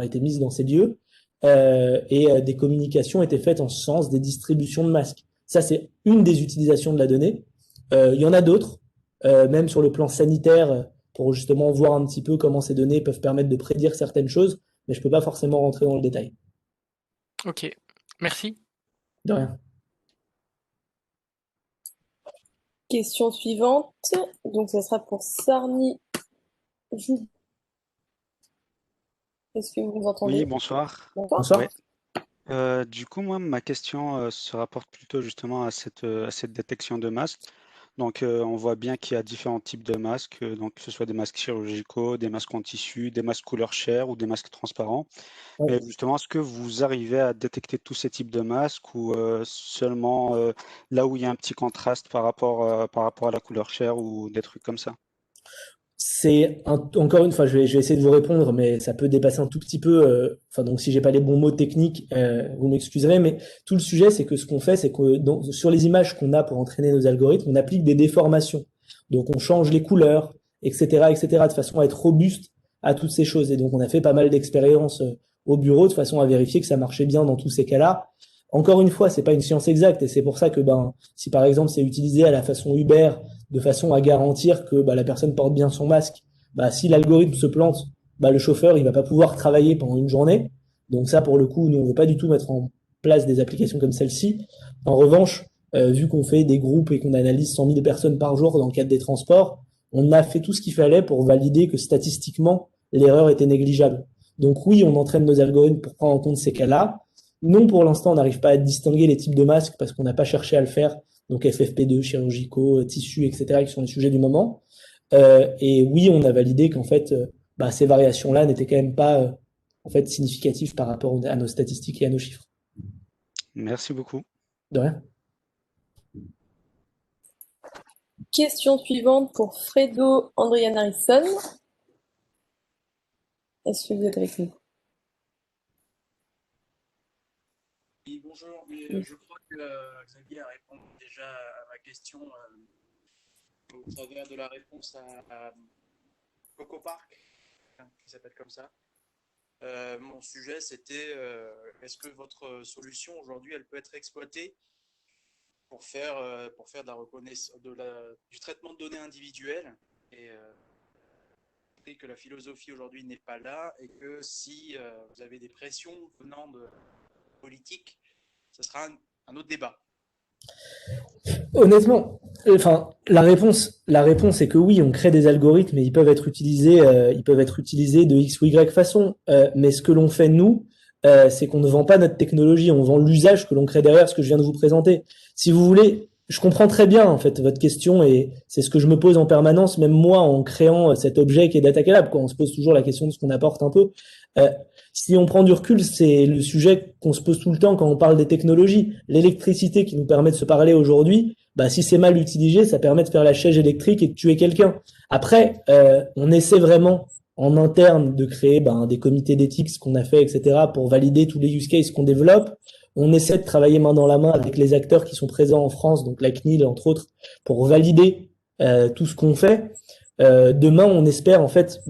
été mises dans ces lieux et des communications étaient faites en ce sens, des distributions de masques. Ça, c'est une des utilisations de la donnée. Il y en a d'autres, même sur le plan sanitaire, pour justement voir un petit peu comment ces données peuvent permettre de prédire certaines choses, mais je ne peux pas forcément rentrer dans le détail. Ok, merci. De rien. Question suivante. Donc, ça sera pour Sarni. Est-ce que vous m'entendez? Oui, bonsoir. Bonsoir. Ouais. Du coup, moi, ma question se rapporte plutôt justement à cette détection de masques. Donc, on voit bien qu'il y a différents types de masques, donc que ce soit des masques chirurgicaux, des masques en tissu, des masques couleur chair ou des masques transparents. Ouais. Et justement, est-ce que vous arrivez à détecter tous ces types de masques ou seulement là où il y a un petit contraste par rapport à la couleur chair ou des trucs comme ça? Encore une fois, je vais essayer de vous répondre, mais ça peut dépasser un tout petit peu. Donc, si j'ai pas les bons mots techniques, vous m'excuserez. Mais tout le sujet, c'est que ce qu'on fait, c'est que sur les images qu'on a pour entraîner nos algorithmes, on applique des déformations. Donc, on change les couleurs, etc., de façon à être robuste à toutes ces choses. Et donc, on a fait pas mal d'expériences au bureau de façon à vérifier que ça marchait bien dans tous ces cas-là. Encore une fois, c'est pas une science exacte, et c'est pour ça que si par exemple c'est utilisé à la façon Uber, de façon à garantir que la personne porte bien son masque, si l'algorithme se plante, le chauffeur il va pas pouvoir travailler pendant une journée. Donc ça, pour le coup, nous on veut pas du tout mettre en place des applications comme celle-ci. En revanche, vu qu'on fait des groupes et qu'on analyse 100 000 personnes par jour dans le cadre des transports, on a fait tout ce qu'il fallait pour valider que statistiquement l'erreur était négligeable. Donc oui, on entraîne nos algorithmes pour prendre en compte ces cas-là. Non, pour l'instant, on n'arrive pas à distinguer les types de masques parce qu'on n'a pas cherché à le faire. Donc FFP2, chirurgicaux, tissus, etc., qui sont les sujets du moment. Et oui, on a validé qu'en fait, ces variations-là n'étaient quand même pas significatives par rapport à nos statistiques et à nos chiffres. Merci beaucoup. De rien. Question suivante pour Fredo Andrian Harrison. Est-ce que vous êtes avec nous? Oui, bonjour. Oui, je crois que Xavier a répondu déjà à ma question au travers de la réponse à Coco Park, qui s'appelle comme ça. Mon sujet, c'était est-ce que votre solution aujourd'hui, elle peut être exploitée pour faire de la reconnaissance, du traitement de données individuelles et que la philosophie aujourd'hui n'est pas là et que si vous avez des pressions venant de politique, ce sera un autre débat. Honnêtement, la réponse est que oui, on crée des algorithmes et ils peuvent être utilisés de X ou Y façon. Mais ce que l'on fait nous, c'est qu'on ne vend pas notre technologie, on vend l'usage que l'on crée derrière ce que je viens de vous présenter. Si vous voulez, je comprends très bien en fait votre question et c'est ce que je me pose en permanence, même moi en créant cet objet qui est DataCalab, on se pose toujours la question de ce qu'on apporte un peu. Si on prend du recul, c'est le sujet qu'on se pose tout le temps quand on parle des technologies. L'électricité qui nous permet de se parler aujourd'hui, si c'est mal utilisé, ça permet de faire la chaise électrique et de tuer quelqu'un. Après, on essaie vraiment en interne de créer des comités d'éthique, ce qu'on a fait, etc., pour valider tous les use cases qu'on développe. On essaie de travailler main dans la main avec les acteurs qui sont présents en France, donc la CNIL entre autres, pour valider tout ce qu'on fait. Demain, on espère en fait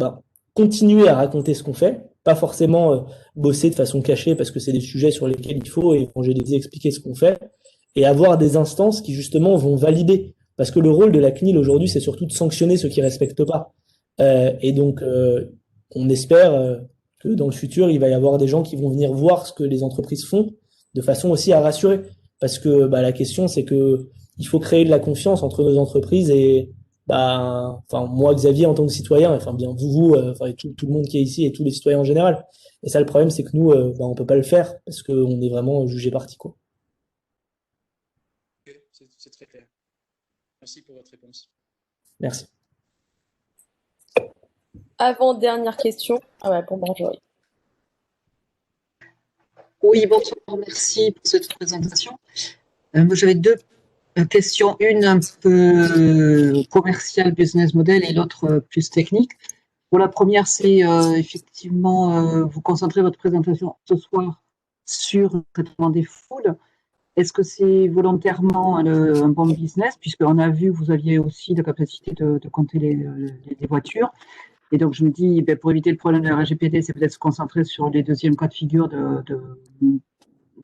continuer à raconter ce qu'on fait, pas forcément bosser de façon cachée parce que c'est des sujets sur lesquels il faut, et quand j'ai dit expliquer ce qu'on fait, et avoir des instances qui justement vont valider. Parce que le rôle de la CNIL aujourd'hui, c'est surtout de sanctionner ceux qui respectent pas. Et donc, on espère que dans le futur, il va y avoir des gens qui vont venir voir ce que les entreprises font, de façon aussi à rassurer. Parce que la question, c'est que il faut créer de la confiance entre nos entreprises et moi, Xavier, en tant que citoyen, bien vous, et tout le monde qui est ici et tous les citoyens en général. Et ça, le problème, c'est que nous, on peut pas le faire parce qu'on est vraiment jugé parti, quoi. Okay, c'est très clair. Merci pour votre réponse. Merci. Avant-dernière question. Pour Marjorie. Oui, bonsoir, merci pour cette présentation. Moi, j'avais deux questions, une un peu commerciale, business model, et l'autre plus technique. Pour la première, c'est effectivement, vous concentrez votre présentation ce soir sur le traitement des foules. Est-ce que c'est volontairement un bon business, puisqu'on a vu que vous aviez aussi la capacité de compter les voitures. Et donc, je me dis, ben, pour éviter le problème de la RGPD, c'est peut-être se concentrer sur les deuxièmes cas de figure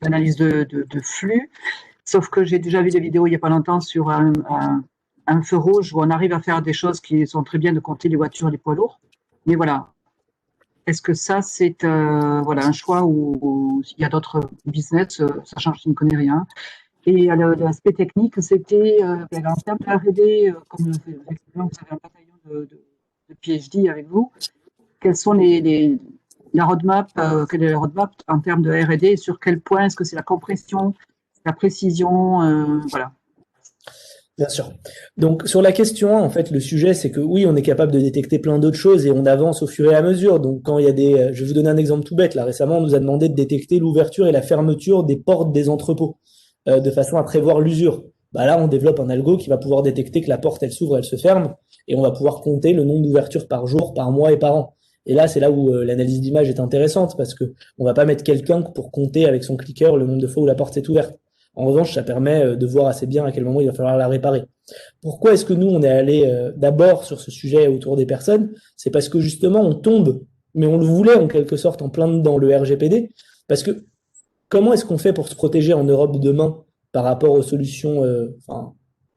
d'analyse de flux. Sauf que j'ai déjà vu des vidéos il n'y a pas longtemps sur un feu rouge où on arrive à faire des choses qui sont très bien de compter les voitures et les poids lourds. Mais voilà. Est-ce que ça, c'est voilà, un choix où il y a d'autres business, sachant que je ne connais rien. Et l'aspect technique, c'était en termes de R&D, comme effectivement vous avez un bataillon de PhD avec vous, quelles sont la roadmap, quelle est la roadmap en termes de R&D, sur quel point est-ce que c'est la compression, la précision, voilà. Bien sûr. Donc, sur la question 1, en fait, le sujet, c'est que oui, on est capable de détecter plein d'autres choses et on avance au fur et à mesure. Donc, quand il y a je vais vous donner un exemple tout bête. Là, récemment, on nous a demandé de détecter l'ouverture et la fermeture des portes des entrepôts, de façon à prévoir l'usure. Bah là, on développe un algo qui va pouvoir détecter que la porte, elle s'ouvre, elle se ferme, et on va pouvoir compter le nombre d'ouvertures par jour, par mois et par an. Et là, c'est là où l'analyse d'image est intéressante, parce que on va pas mettre quelqu'un pour compter avec son clicker le nombre de fois où la porte s'est ouverte. En revanche, ça permet de voir assez bien à quel moment il va falloir la réparer. Pourquoi est-ce que nous, on est allé d'abord sur ce sujet autour des personnes? C'est parce que justement, on tombe, mais on le voulait en quelque sorte, en plein dans le RGPD, parce que comment est-ce qu'on fait pour se protéger en Europe demain par rapport aux solutions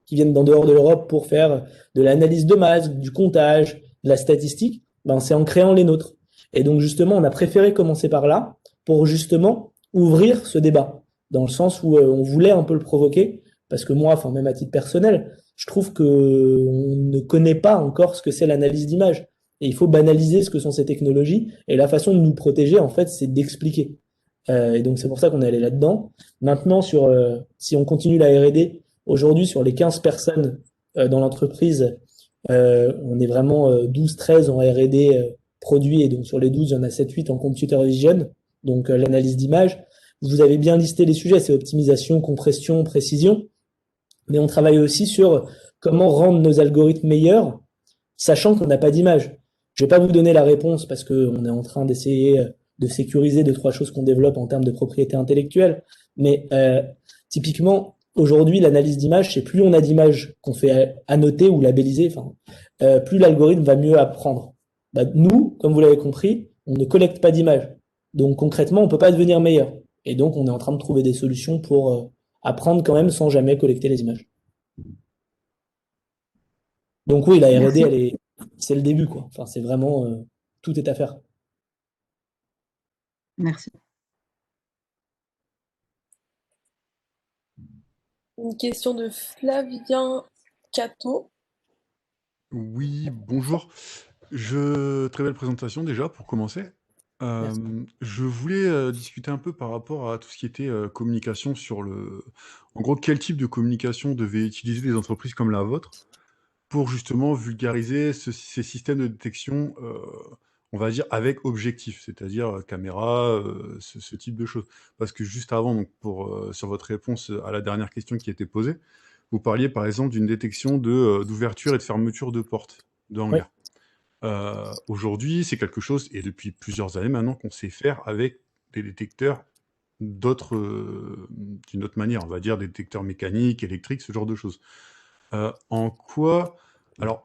qui viennent d'en dehors de l'Europe pour faire de l'analyse de masse, du comptage, de la statistique? Ben, c'est en créant les nôtres. Et donc justement, on a préféré commencer par là pour justement ouvrir ce débat, dans le sens où on voulait un peu le provoquer, parce que moi, enfin même à titre personnel, je trouve que on ne connaît pas encore ce que c'est l'analyse d'image. Et il faut banaliser ce que sont ces technologies. Et la façon de nous protéger, en fait, c'est d'expliquer. Et donc c'est pour ça qu'on est allé là-dedans. Maintenant, si on continue la R&D, aujourd'hui, sur les 15 personnes dans l'entreprise, on est vraiment 12-13 en R&D produit, et donc sur les 12, il y en a 7-8 en computer vision, donc l'analyse d'image. Vous avez bien listé les sujets, c'est optimisation, compression, précision, mais on travaille aussi sur comment rendre nos algorithmes meilleurs, sachant qu'on n'a pas d'image. Je vais pas vous donner la réponse parce qu'on est en train d'essayer de sécuriser 2-3 choses qu'on développe en termes de propriété intellectuelle, mais typiquement, aujourd'hui, l'analyse d'image, c'est plus on a d'images qu'on fait annoter ou labelliser, plus l'algorithme va mieux apprendre. Bah, nous, comme vous l'avez compris, on ne collecte pas d'images. Donc concrètement, on peut pas devenir meilleur. Et donc, on est en train de trouver des solutions pour apprendre quand même sans jamais collecter les images. Donc oui, la R&D, c'est le début, quoi. Enfin, c'est vraiment, tout est à faire. Merci. Une question de Flavien Caton. Oui, bonjour. Très belle présentation déjà pour commencer. Je voulais discuter un peu par rapport à tout ce qui était communication En gros, quel type de communication devaient utiliser les entreprises comme la vôtre pour justement vulgariser ces systèmes de détection, on va dire, avec objectif, c'est-à-dire caméra, ce type de choses. Parce que juste avant, donc sur votre réponse à la dernière question qui a été posée, vous parliez par exemple d'une détection d'ouverture et de fermeture de portes de hangar. Aujourd'hui, c'est quelque chose, et depuis plusieurs années maintenant, qu'on sait faire avec des détecteurs d'une autre manière, on va dire des détecteurs mécaniques, électriques, ce genre de choses. En quoi, alors,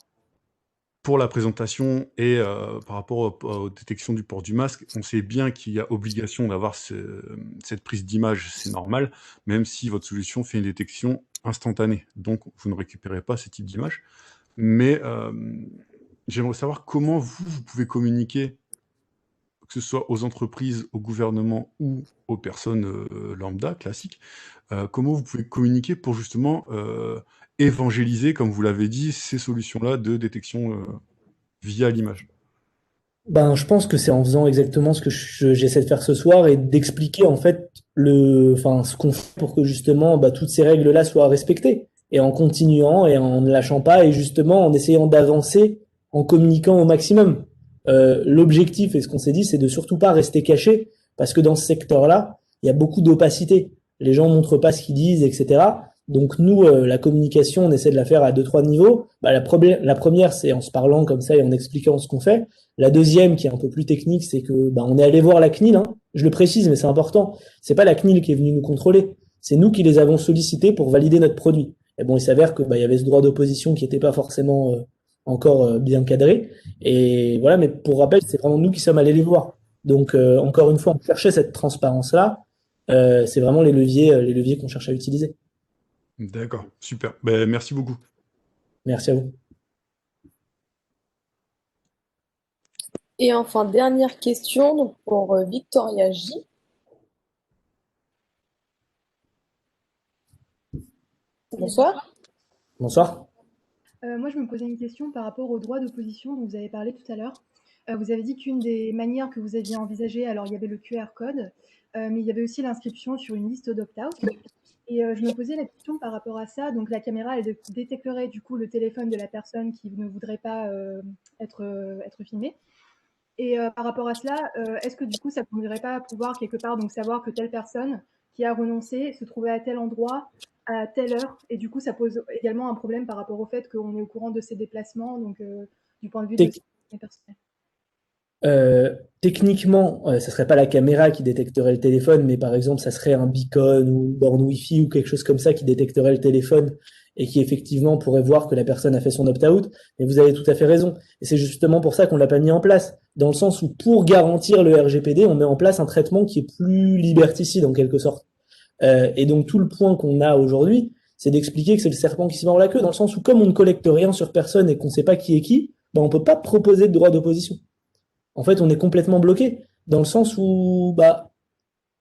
pour la présentation et par rapport aux détections du port du masque, on sait bien qu'il y a obligation d'avoir cette prise d'image, c'est normal, même si votre solution fait une détection instantanée. Donc, vous ne récupérez pas ce type d'image. Mais j'aimerais savoir comment vous pouvez communiquer, que ce soit aux entreprises, au gouvernement ou aux personnes lambda, classiques, comment vous pouvez communiquer pour justement évangéliser, comme vous l'avez dit, ces solutions-là de détection via l'image. Ben, je pense que c'est en faisant exactement ce que j'essaie de faire ce soir et d'expliquer en fait ce qu'on fait pour que justement toutes ces règles-là soient respectées, et en continuant et en ne lâchant pas, et justement en essayant d'avancer, en communiquant au maximum. L'objectif, et ce qu'on s'est dit, c'est de surtout pas rester caché, parce que dans ce secteur-là, il y a beaucoup d'opacité. Les gens montrent pas ce qu'ils disent, etc. Donc nous, la communication, on essaie de la faire à 2-3 niveaux. Bah, la première, c'est en se parlant comme ça et en expliquant ce qu'on fait. La deuxième, qui est un peu plus technique, c'est que bah, on est allé voir la CNIL. Hein. Je le précise, mais c'est important. C'est pas la CNIL qui est venue nous contrôler. C'est nous qui les avons sollicités pour valider notre produit. Et bon, il s'avère que bah, y avait ce droit d'opposition qui n'était pas forcément encore bien cadré. Et voilà, mais pour rappel, c'est vraiment nous qui sommes allés les voir. Donc encore une fois, on cherchait cette transparence-là. C'est vraiment les leviers qu'on cherche à utiliser. D'accord, super. Ben, merci beaucoup. Merci à vous. Et enfin, dernière question donc pour Victoria J. Bonsoir. Bonsoir. Moi, je me posais une question par rapport au droit d'opposition dont vous avez parlé tout à l'heure. Vous avez dit qu'une des manières que vous aviez envisagées, alors il y avait le QR code, mais il y avait aussi l'inscription sur une liste d'opt-out. Et je me posais la question par rapport à ça. Donc la caméra, elle détecterait du coup le téléphone de la personne qui ne voudrait pas être filmée. Et par rapport à cela, est-ce que du coup, ça ne conduirait pas à pouvoir quelque part donc savoir que telle personne qui a renoncé se trouvait à tel endroit, à telle heure, et du coup, ça pose également un problème par rapport au fait qu'on est au courant de ses déplacements, donc du point de vue de ses personnels. Techniquement, ça serait pas la caméra qui détecterait le téléphone, mais par exemple, ça serait un beacon ou une borne Wi-Fi ou quelque chose comme ça qui détecterait le téléphone et qui effectivement pourrait voir que la personne a fait son opt-out. Mais vous avez tout à fait raison. Et c'est justement pour ça qu'on l'a pas mis en place. Dans le sens où pour garantir le RGPD, on met en place un traitement qui est plus liberticide en quelque sorte. Et donc tout le point qu'on a aujourd'hui, c'est d'expliquer que c'est le serpent qui se mord la queue, dans le sens où comme on ne collecte rien sur personne et qu'on sait pas qui est qui, ben on peut pas proposer de droit d'opposition. En fait, on est complètement bloqué, dans le sens où bah,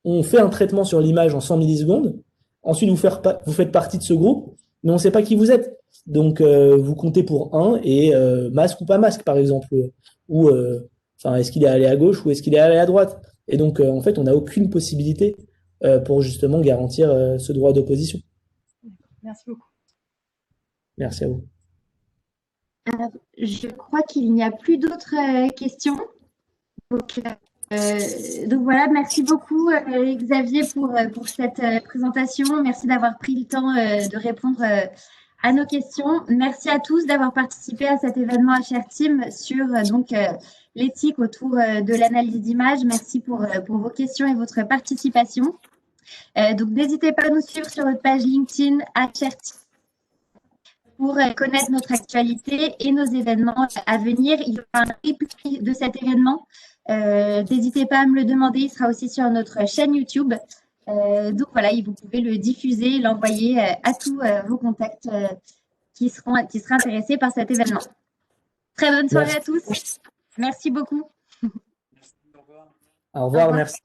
on fait un traitement sur l'image en 100 millisecondes, ensuite vous faites partie de ce groupe, mais on ne sait pas qui vous êtes. Donc, vous comptez pour un, et masque ou pas masque, par exemple. Ou, est-ce qu'il est allé à gauche ou est-ce qu'il est allé à droite? Et donc, en fait, on n'a aucune possibilité pour justement garantir ce droit d'opposition. Merci beaucoup. Merci à vous. Alors, je crois qu'il n'y a plus d'autres questions. Donc voilà, merci beaucoup Xavier pour cette présentation. Merci d'avoir pris le temps de répondre à nos questions. Merci à tous d'avoir participé à cet événement HRTeam sur l'éthique autour de l'analyse d'image. Merci pour vos questions et votre participation. Donc n'hésitez pas à nous suivre sur notre page LinkedIn HRTeam pour connaître notre actualité et nos événements à venir. Il y aura un replay de cet événement. N'hésitez pas à me le demander, il sera aussi sur notre chaîne YouTube. Donc voilà, vous pouvez le diffuser, l'envoyer à tous vos contacts qui seraient intéressés par cet événement. Très bonne soirée à tous. Merci beaucoup. Au revoir, merci.